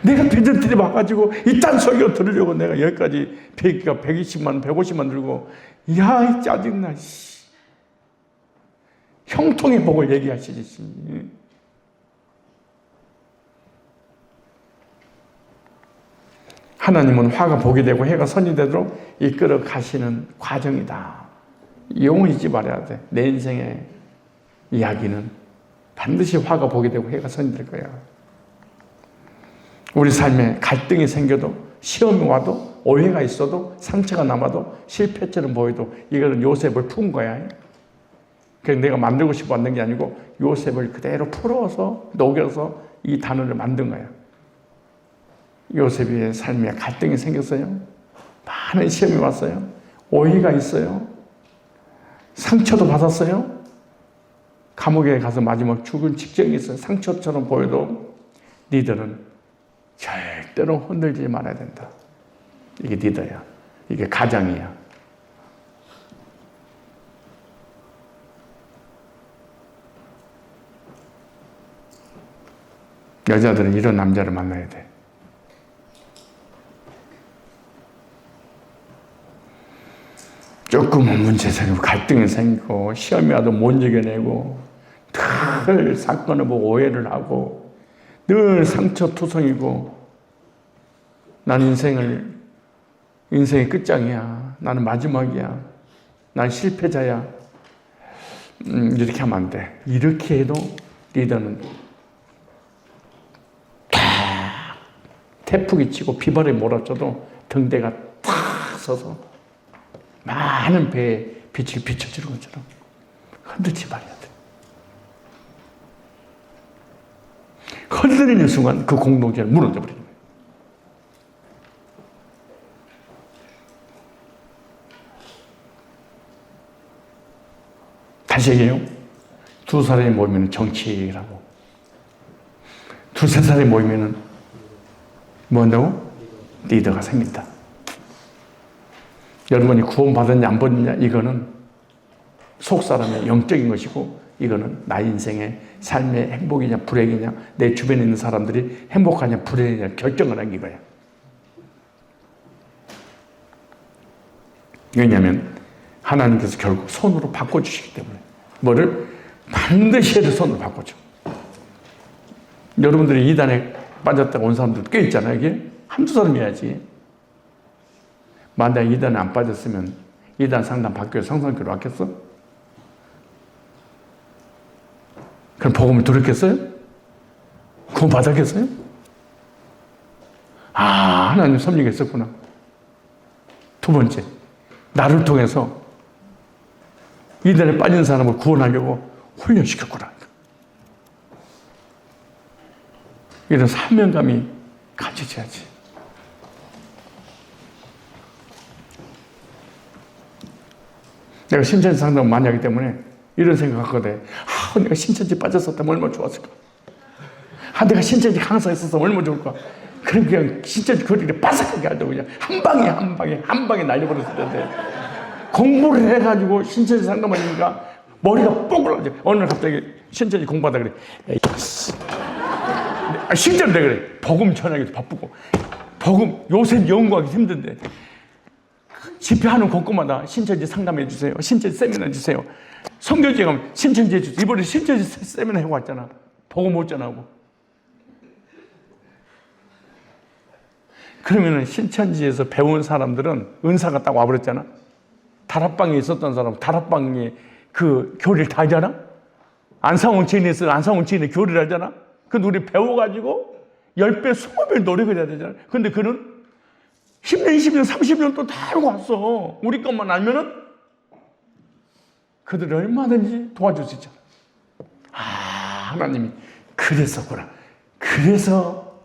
내가 비전트리 와가지고 이딴 설교 들으려고 내가 여기까지 120만 원, 150만 들고 야, 짜증나. 형통의 복을 얘기하시지. 하나님은 화가 복이 되고 해가 선이 되도록 이끌어 가시는 과정이다. 영원히 잊지 말아야 돼. 내 인생의 이야기는 반드시 화가 복이 되고 해가 선이 될 거야. 우리 삶에 갈등이 생겨도 시험이 와도 오해가 있어도 상처가 남아도 실패처럼 보여도 이거는 요셉을 푼 거야. 그래서 내가 만들고 싶어 만든 게 아니고 요셉을 그대로 풀어서 녹여서 이 단어를 만든 거야. 요셉의 삶에 갈등이 생겼어요. 많은 시험이 왔어요. 오해가 있어요. 상처도 받았어요. 감옥에 가서 마지막 죽은 직전이 있어요. 상처처럼 보여도 니들은 절대로 흔들리지 말아야 된다. 이게 리더야. 이게 가장이야. 여자들은 이런 남자를 만나야 돼. 조금은 문제 생기고 갈등이 생기고 시험이 와도 못 이겨내고 늘 사건을 보고 오해를 하고 늘 상처투성이고 난 인생의 끝장이야. 나는 마지막이야. 난 실패자야. 이렇게 하면 안 돼. 이렇게 해도 리더는 탁 태풍이 치고 비바람이 몰아쳐도 등대가 탁 서서 많은 배에 빛을 비춰주는 것처럼 흔들지 말아야 돼. 흔들리는 순간 그 공동체는 무너져 버립니다. 다시 얘기해요. 두 사람이 모이면 정치라고. 두세 사람이 모이면 뭐 한다고? 리더가 생긴다. 여러분이 구원받았냐 안 받았냐 이거는 속사람의 영적인 것이고 이거는 나 인생의 삶의 행복이냐 불행이냐 내 주변에 있는 사람들이 행복하냐 불행이냐 결정을 한 이거야. 왜냐하면 하나님께서 결국 손으로 바꿔주시기 때문에 뭐를 반드시 해도 손으로 바꿔줘. 여러분들이 이단에 빠졌다가 온 사람들도 꽤 있잖아요. 이게 한두 사람이야지. 만약에 이단에 안 빠졌으면 이단 상담 받기 위해 성산교로 왔겠어? 그럼 복음을 들었겠어요? 구원 받았겠어요? 아, 하나님 섭리가 있었구나. 두 번째, 나를 통해서 이단에 빠진 사람을 구원하려고 훈련시켰구나. 이런 사명감이 가져져야지. 내가 신천지 상담을 많이 하기 때문에 이런 생각하거든. 아, 내가 신천지 빠졌었다면 얼마나 좋았을까. 아, 내가 신천지 강사했었으면 얼마나 좋을까. 그냥 신천지 거리를 바삭하게 하려고 그냥 한 방에 날려버렸을 텐데 공부를 해가지고 신천지 상담하니까 머리가 뽀글하지. 어느 날 갑자기 신천지 공부하다 그래. 에이, 실제로 내가 그래. 복음 전하기도 바쁘고 복음 요새 연구하기 힘든데 집회하는 곳곳마다 신천지 상담해 주세요. 신천지 세미나 해주세요. 선교지에 가면 신천지 해주세요. 이번에 신천지 세미나 해고 왔잖아. 복음 못 전하고. 그러면은 신천지에서 배운 사람들은 은사가 딱 와버렸잖아. 다락방에 있었던 사람 다락방에 그 교리를 다 알잖아. 안상홍 지인이 있어 안상홍 지인의 교리를 알잖아. 근데 우리 배워가지고 10배, 20배 노력을 해야 되잖아. 근데 그는 10년, 20년, 30년 또 다 알고 왔어. 우리 것만 알면은 그들을 얼마든지 도와줄 수 있잖아. 아, 하나님이 그랬었구나. 그래서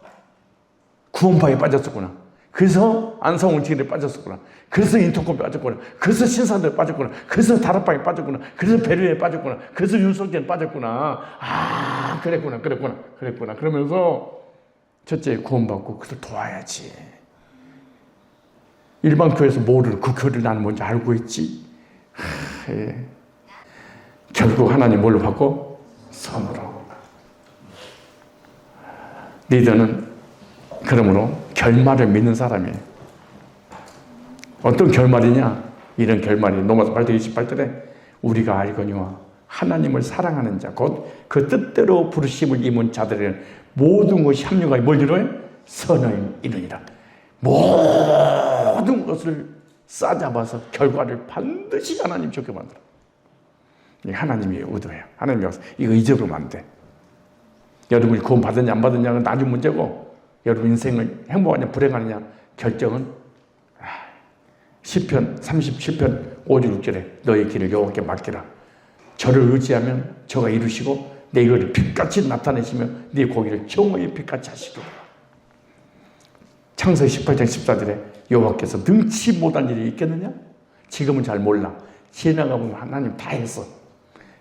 구원파에 빠졌었구나. 그래서 안성훈 지인에 빠졌었구나. 그래서 인터콤에 빠졌구나. 그래서 신사들에 빠졌구나. 그래서 다락방에 빠졌구나. 그래서 배려에 빠졌구나. 그래서 윤석열에 빠졌구나. 아, 그랬구나. 그러면서 첫째 구원받고 그들 도와야지. 일반 교회에서 모르는 그 교리를 나는 뭔지 알고 있지. 예. 결국 하나님 뭘로 받고? 선으로. 리더는 그러므로 결말을 믿는 사람이에요. 어떤 결말이냐? 이런 결말이 로마서 8장 28절에 우리가 알거니와 하나님을 사랑하는 자 곧 그 뜻대로 부르심을 입은 자들에는 모든 것이 합력하여 뭘 이루어요? 선을 이루니라. 모든 것을 싸잡아서 결과를 반드시 하나님 좋게 만들어. 이게 하나님의 의도예요. 하나님이 이거 잊어버리면 안 돼. 여러분이 구원 받았냐 안 받았냐는 나중 문제고 여러분 인생을 행복하냐 불행하냐 결정은 시편 37편 5절 6절에 너의 길을 여호와께 맡기라. 저를 의지하면 저가 이루시고 내 이거를 빛같이 나타내시며 네 고기를 정오의 빛같이 하시도록. 창세기 18장 14절에 여호와께서 능치 못한 일이 있겠느냐? 지금은 잘 몰라. 지나가보면 하나님 다 했어.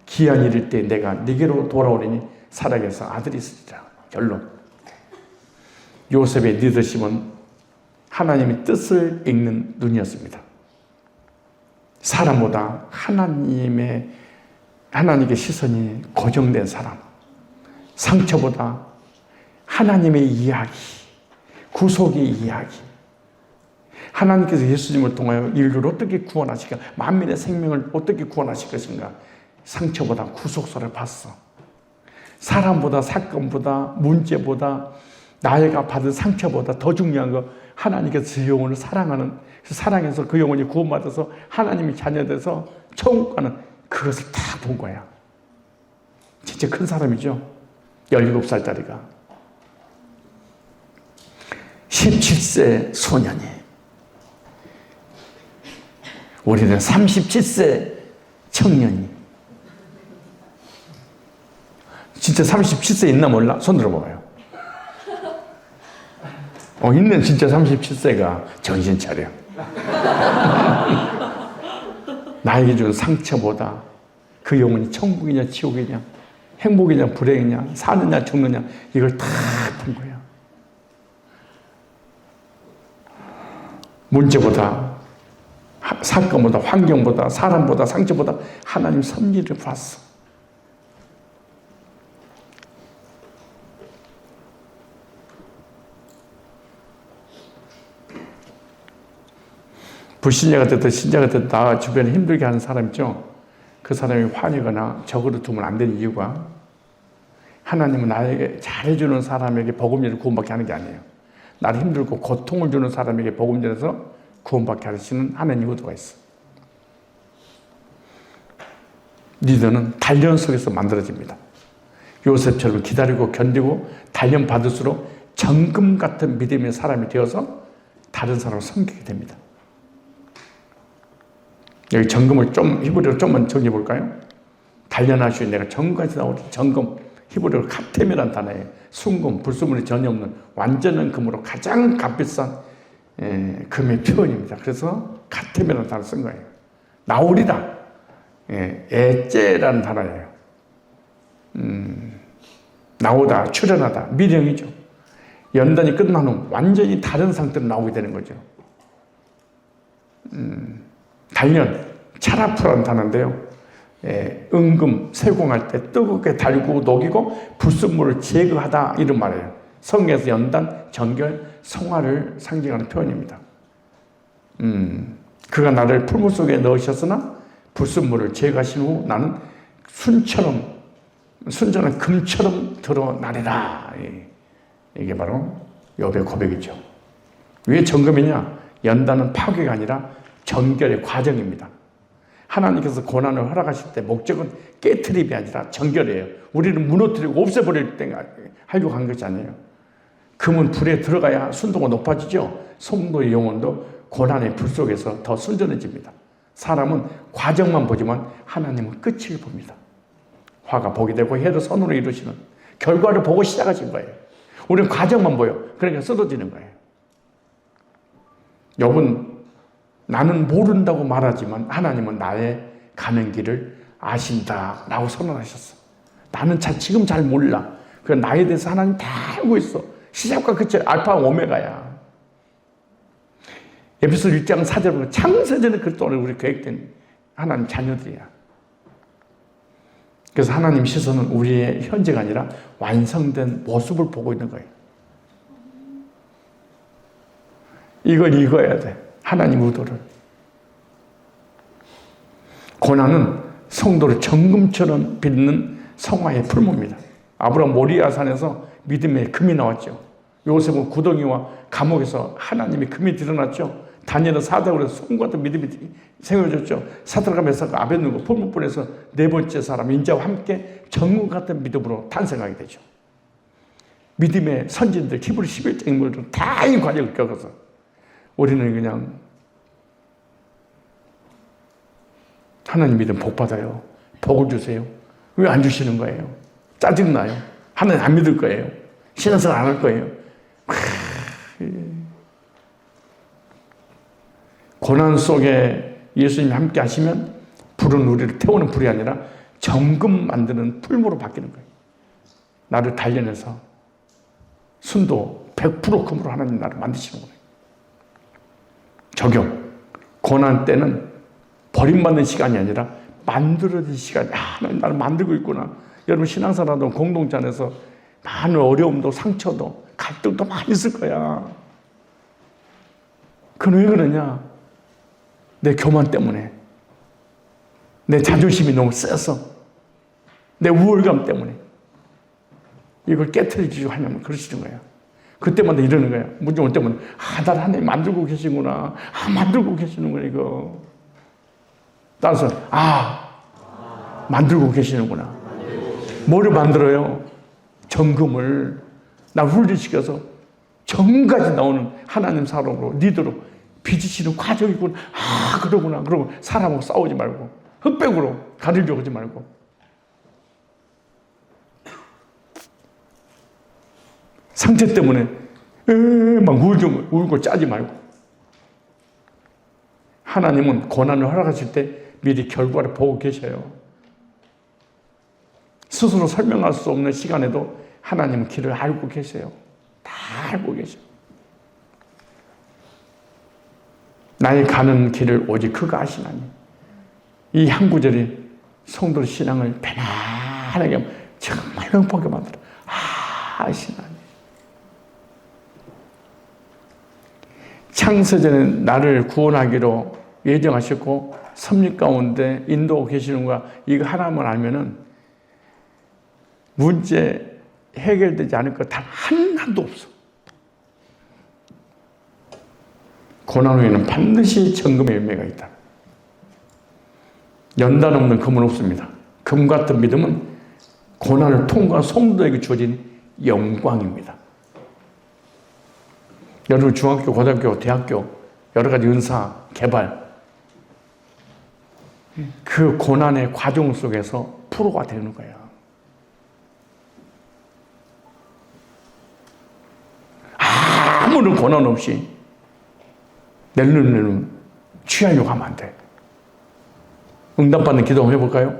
기한 일일 때 내가 네게로 돌아오리니 살아계서 아들이 있으리라. 결론. 요셉의 리더십은 하나님의 뜻을 읽는 눈이었습니다. 사람보다 하나님께 시선이 고정된 사람, 상처보다 하나님의 이야기, 구속의 이야기, 하나님께서 예수님을 통하여 인류를 어떻게 구원하실까, 만민의 생명을 어떻게 구원하실 것인가, 상처보다 구속서를 봤어. 사람보다, 사건보다, 문제보다, 나이가 받은 상처보다 더 중요한 거, 하나님께서 그 영혼을 사랑하는, 사랑해서 그 영혼이 구원받아서 하나님이 자녀돼서 천국 가는 그것을 다 본 거야. 진짜 큰 사람이죠. 17살짜리가. 17세 소년이. 우리는 37세 청년이. 진짜 37세 있나 몰라? 손 들어봐요. 있는 진짜 37세가 정신 차려. 나에게 준 상처보다 그 영혼이 천국이냐 지옥이냐 행복이냐 불행이냐 사느냐 죽느냐 이걸 다 본 거야. 문제보다 사건보다 환경보다 사람보다 상처보다 하나님 섭리를 봤어. 불신자가 됐든 신자가 됐든 나 주변에 힘들게 하는 사람 있죠. 그 사람이 화내거나 적으로 두면 안 되는 이유가 하나님은 나에게 잘해주는 사람에게 복음전을 구원받게 하는 게 아니에요. 나를 힘들고 고통을 주는 사람에게 복음전에서 구원받게 하시는 하나님 의도가 있어. 리더는 단련 속에서 만들어집니다. 요셉처럼 기다리고 견디고 단련 받을수록 정금 같은 믿음의 사람이 되어서 다른 사람을 섬기게 됩니다. 여기 정금을 좀 히브리어로 좀만 정리해 볼까요? 단련하시오. 내가 정금까지 나오는 정금, 히브리어로 카템이라는 단어예요. 순금, 불순물이 전혀 없는 완전한 금으로 가장 값비싼 금의 표현입니다. 그래서 카템이라는 단어를 쓴 거예요. 나오리다. 애째라는 단어예요. 나오다, 출현하다, 미령이죠. 연단이 끝난 후 완전히 다른 상태로 나오게 되는 거죠. 단련, 차라프라는 단어인데요. 은금, 세공할 때 뜨겁게 달구고 녹이고 불순물을 제거하다 이런 말이에요. 성경에서 연단, 정결, 성화를 상징하는 표현입니다. 그가 나를 풀무 속에 넣으셨으나 불순물을 제거하신 후 나는 순전한 금처럼 드러나리라. 이게 바로 욥의 고백이죠. 왜 정금이냐? 연단은 파괴가 아니라 정결의 과정입니다. 하나님께서 고난을 허락하실 때 목적은 깨트림이 아니라 정결이에요. 우리는 무너뜨리고 없애버릴 때 하려고 한 것이 아니에요. 금은 불에 들어가야 순도가 높아지죠. 성도의 영혼도 고난의 불 속에서 더 순전해집니다. 사람은 과정만 보지만 하나님은 끝을 봅니다. 화가 복이 되고 해도 선으로 이루시는 결과를 보고 시작하신 거예요. 우리는 과정만 보여. 그러니까 쓰러지는 거예요. 욥은 나는 모른다고 말하지만 하나님은 나의 가는 길을 아신다라고 선언하셨어. 나는 지금 잘 몰라. 그 나에 대해서 하나님 다 알고 있어. 시작과 끝이 알파 오메가야. 에베소 1장 4절 보면 창세전에 그동안 우리 계획된 하나님 자녀들이야. 그래서 하나님 시선은 우리의 현재가 아니라 완성된 모습을 보고 있는 거예요. 이걸 읽어야 돼. 하나님 의도를. 고난은 성도를 정금처럼 빚는 성화의 풀무입니다. 아브라함 모리아산에서 믿음의 금이 나왔죠. 요셉은 구덩이와 감옥에서 하나님의 금이 드러났죠. 다니엘은 사대굴에서 손 같은 믿음이 세워졌죠. 사드락과 메사가 아벳느고 풀무불에서 네 번째 사람 인자와 함께 정금 같은 믿음으로 탄생하게 되죠. 믿음의 선진들 히브리 11장 인물들은 다 이 과정을 겪어서 우리는 그냥 하나님 믿음 복 받아요. 복을 주세요. 왜 안 주시는 거예요? 짜증나요. 하나님 안 믿을 거예요. 신앙생활 안 할 거예요. 고난 속에 예수님이 함께 하시면 불은 우리를 태우는 불이 아니라 정금 만드는 풀무로 바뀌는 거예요. 나를 단련해서 순도 100% 금으로 하나님 나를 만드시는 거예요. 적용. 고난 때는 버림받는 시간이 아니라 만들어진 시간. 하나님 나를 만들고 있구나. 여러분 신앙생활하던 공동체 안에서 많은 어려움도 상처도 갈등도 많이 있을 거야. 그건 왜 그러냐? 내 교만 때문에, 내 자존심이 너무 세서, 내 우월감 때문에 이걸 깨트리려고 하냐면 그러시는 거야. 그때마다 이러는 거야. 문제원 때문에 나를 하나님 만들고 계시구나. 만들고 계시는 거야 이거. 따라서 만들고 계시는구나. 뭐를 만들어요? 정금을 나 훈련시켜서 정까지 나오는 하나님 사람으로 리더로 빚으시는 과정이구나. 그러구나. 그러고 사람하고 싸우지 말고 흑백으로 가리려고 하지 말고 상처 때문에 막 울고 짜지 말고 하나님은 고난을 허락하실 때 미리 결과를 보고 계셔요. 스스로 설명할 수 없는 시간에도 하나님은 길을 알고 계세요. 다 알고 계셔. 나의 가는 길을 오직 그가 아시나니. 이 한 구절이 성도 신앙을 편안하게 정말 행복하게 만들어. 아시나니. 창세전에 나를 구원하기로 예정하셨고 섭리 가운데 인도하고 계시는 거야. 이거 하나만 알면은 문제 해결되지 않을 것 단 하나도 없어. 고난 후에는 반드시 정금의 열매가 있다. 연단 없는 금은 없습니다. 금 같은 믿음은 고난을 통과한 성도에게 주어진 영광입니다. 여러분 중학교, 고등학교, 대학교 여러 가지 은사, 개발 그 고난의 과정 속에서 프로가 되는 거야. 아무런 고난 없이 낼름 취하려고 하면 안 돼. 응답받는 기도 한번 해볼까요?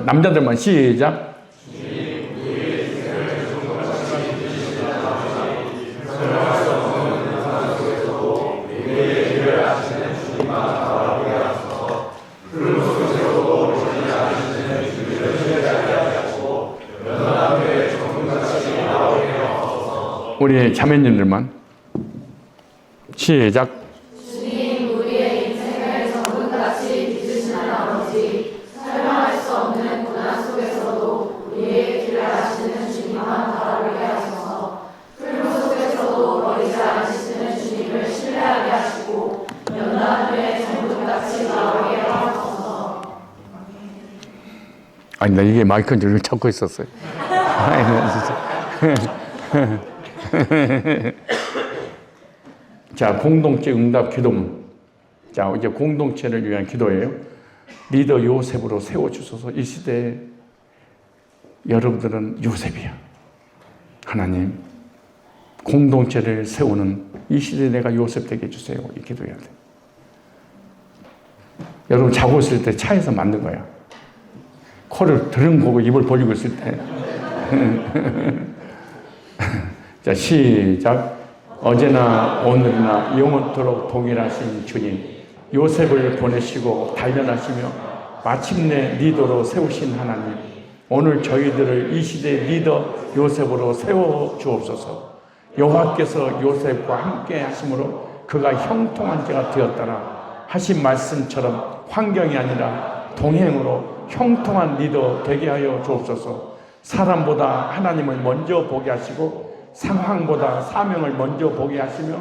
남자들만 시작. 우리 자매님들만 시작. 주님, 우리의 인생을 정금같이 빚으시는 아버지, 설명할 수 없는 고난 속에서도 우리의 길을 아시는 주님만 바라보게 하셔서 풀무 속에서도 버리지 않으시는 주님을 신뢰하게 하시고 연단 후에 정금같이 나오게 하옵소서. 아니 나 이게 마이크인 줄 찾고 있었어요. 진짜. 자, 공동체 응답 기도문. 자, 이제 공동체를 위한 기도예요. 리더 요셉으로 세워주소서. 이 시대에 여러분들은 요셉이야. 하나님, 공동체를 세우는 이 시대에 내가 요셉 되게 해주세요. 이 기도해야 돼. 여러분 자고 있을 때 차에서 만든 거야. 코를 드렁보고 입을 벌리고 있을 때. 자, 시작. 어제나 오늘이나 영원토록 동일하신 주님, 요셉을 보내시고 단련하시며 마침내 리더로 세우신 하나님, 오늘 저희들을 이 시대의 리더 요셉으로 세워 주옵소서. 여호와께서 요셉과 함께 하심으로 그가 형통한 자가 되었다라 하신 말씀처럼 환경이 아니라 동행으로 형통한 리더 되게 하여 주옵소서. 사람보다 하나님을 먼저 보게 하시고 상황보다 사명을 먼저 보게 하시며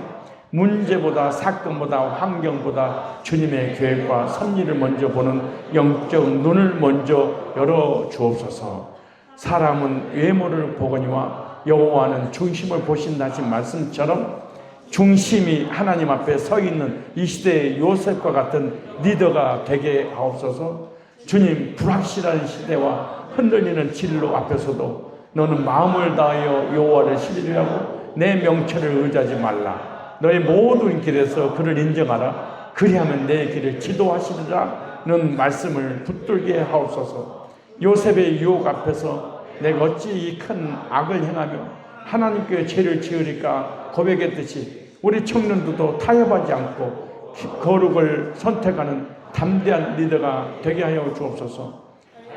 문제보다 사건보다 환경보다 주님의 계획과 섭리를 먼저 보는 영적 눈을 먼저 열어 주옵소서. 사람은 외모를 보거니와 여호와는 중심을 보신다 하신 말씀처럼 중심이 하나님 앞에 서 있는 이 시대의 요셉과 같은 리더가 되게 하옵소서. 주님, 불확실한 시대와 흔들리는 진로 앞에서도 너는 마음을 다하여 여호와를 신뢰하고 내 명철을 의지하지 말라. 너의 모든 길에서 그를 인정하라. 그리하면 내 길을 지도하시리라. 는 말씀을 붙들게 하옵소서. 요셉의 유혹 앞에서 내가 어찌 이 큰 악을 행하며 하나님께 죄를 지으리까 고백했듯이 우리 청년들도 타협하지 않고 거룩을 선택하는 담대한 리더가 되게 하여 주옵소서.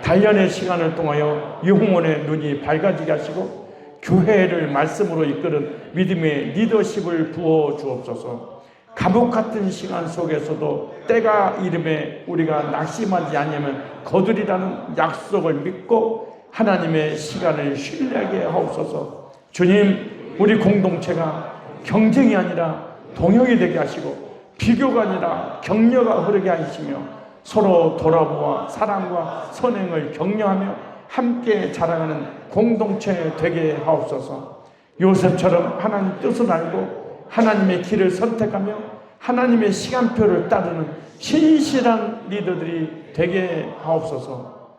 단련의 시간을 통하여 영혼의 눈이 밝아지게 하시고 교회를 말씀으로 이끄는 믿음의 리더십을 부어 주옵소서. 감옥 같은 시간 속에서도 때가 이름에 우리가 낙심하지 않으면 거두리라는 약속을 믿고 하나님의 시간을 신뢰하게 하옵소서. 주님, 우리 공동체가 경쟁이 아니라 동역이 되게 하시고 비교가 아니라 격려가 흐르게 하시며 서로 돌아보아 사랑과 선행을 격려하며 함께 자라가는 공동체 되게 하옵소서. 요셉처럼 하나님 뜻을 알고 하나님의 길을 선택하며 하나님의 시간표를 따르는 신실한 리더들이 되게 하옵소서.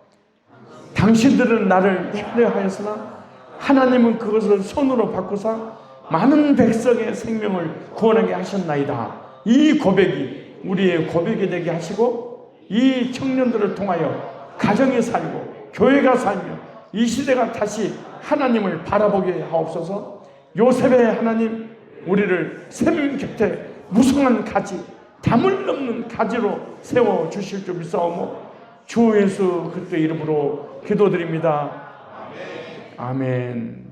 당신들은 나를 해하였으나 하나님은 그것을 손으로 바꾸사 많은 백성의 생명을 구원하게 하셨나이다. 이 고백이 우리의 고백이 되게 하시고 이 청년들을 통하여 가정이 살고 교회가 살며 이 시대가 다시 하나님을 바라보게 하옵소서. 요셉의 하나님, 우리를 샘 곁에 무성한 가지, 담을 넘는 가지로 세워주실 줄 믿사오며 주 예수 그리스도의 이름으로 기도드립니다. 아멘.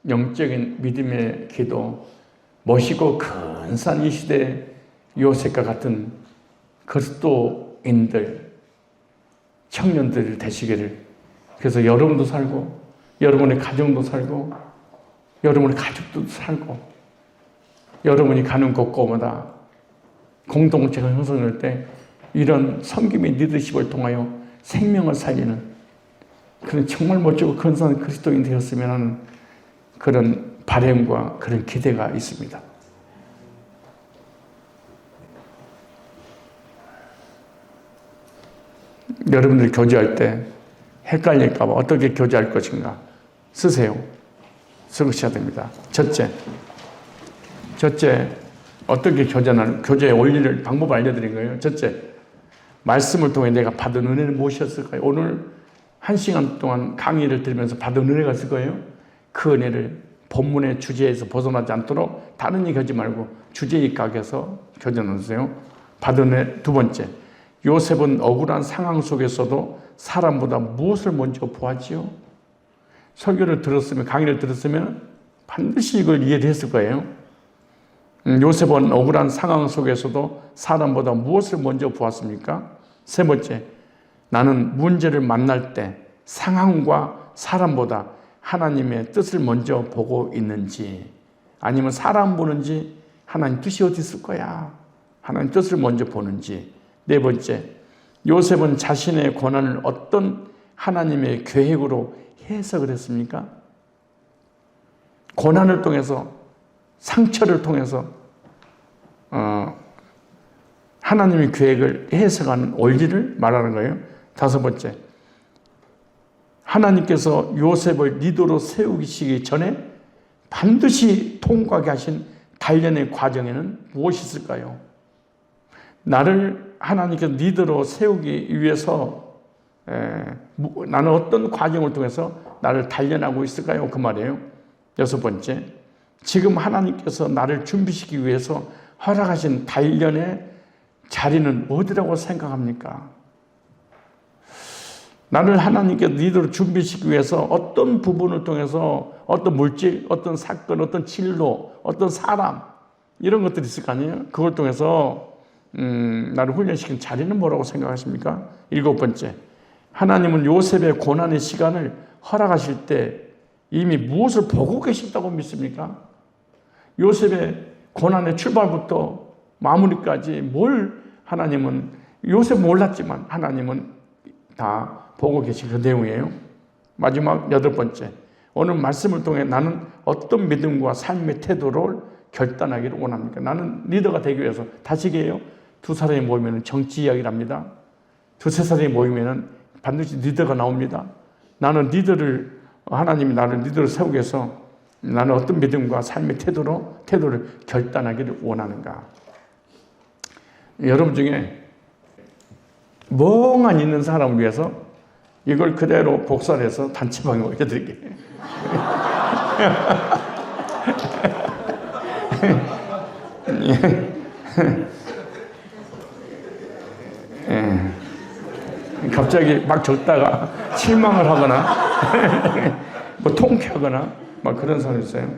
영적인 믿음의 기도, 멋있고 근사한 이 시대 요셉과 같은 그리스도인들, 청년들 되시기를. 그래서 여러분도 살고 여러분의 가정도 살고 여러분의 가족도 살고 여러분이 가는 곳곳마다 공동체가 형성될 때 이런 섬김의 리더십을 통하여 생명을 살리는 그런 정말 멋지고 근사한 그리스도인 되었으면 하는 그런 바람과 그런 기대가 있습니다. 여러분들이 교제할 때 헷갈릴까 봐 어떻게 교제할 것인가 쓰세요. 쓰셔야 됩니다. 첫째, 어떻게 교제의 원리를, 방법을 알려드린 거예요. 첫째, 말씀을 통해 내가 받은 은혜는 무엇이었을까요? 오늘 1시간 동안 강의를 들으면서 받은 은혜가 있을 거예요. 그 은혜를 본문의 주제에서 벗어나지 않도록 다른 얘기 하지 말고 주제에 입각해서 교제 나누세요. 받은 은혜. 두 번째, 요셉은 억울한 상황 속에서도 사람보다 무엇을 먼저 보았지요? 설교를 들었으면, 강의를 들었으면 반드시 이걸 이해를 했을 거예요. 요셉은 억울한 상황 속에서도 사람보다 무엇을 먼저 보았습니까? 세 번째, 나는 문제를 만날 때 상황과 사람보다 하나님의 뜻을 먼저 보고 있는지, 아니면 사람 보는지 하나님 뜻이 어디 있을 거야, 하나님 뜻을 먼저 보는지. 네 번째, 요셉은 자신의 고난을 어떤 하나님의 계획으로 해석을 했습니까? 고난을 통해서, 상처를 통해서 하나님의 계획을 해석하는 원리를 말하는 거예요. 다섯 번째, 하나님께서 요셉을 리더로 세우시기 전에 반드시 통과하게 하신 단련의 과정에는 무엇이 있을까요? 나를 하나님께서 리더로 세우기 위해서 나는 어떤 과정을 통해서 나를 단련하고 있을까요? 그 말이에요. 여섯 번째, 지금 하나님께서 나를 준비시키기 위해서 허락하신 단련의 자리는 어디라고 생각합니까? 나를 하나님께 리더로 준비시키기 위해서 어떤 부분을 통해서 어떤 물질, 어떤 사건, 어떤 진로, 어떤 사람, 이런 것들이 있을 거 아니에요? 그걸 통해서 나를 훈련시킨 자리는 뭐라고 생각하십니까? 일곱 번째, 하나님은 요셉의 고난의 시간을 허락하실 때 이미 무엇을 보고 계셨다고 믿습니까? 요셉의 고난의 출발부터 마무리까지 뭘 하나님은, 요셉 몰랐지만 하나님은 다 보고 계신 그 내용이에요. 마지막 여덟 번째, 오늘 말씀을 통해 나는 어떤 믿음과 삶의 태도를 결단하기를 원합니까? 나는 리더가 되기 위해서, 다시 얘기해요, 두 사람이 모이면 정치 이야기를 합니다. 두세 사람이 모이면 반드시 리더가 나옵니다. 나는 하나님이 나를 리더로 세우기 위해서 나는 어떤 믿음과 삶의 태도를 결단하기를 원하는가. 여러분 중에 멍하니 있는 사람을 위해서 이걸 그대로 복사해서 단체방에 올려드릴게요. 갑자기 막 적다가 실망을 하거나 뭐 통쾌하거나 막 그런 사람이 있어요.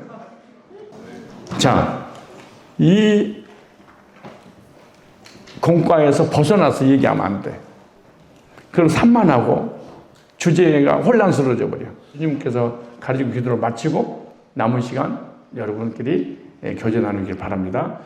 자, 이 공과에서 벗어나서 얘기하면 안 돼. 그럼 산만하고 주제가 혼란스러워져 버려. 주님께서 가르치고 기도를 마치고 남은 시간 여러분끼리 교제 나누길 바랍니다.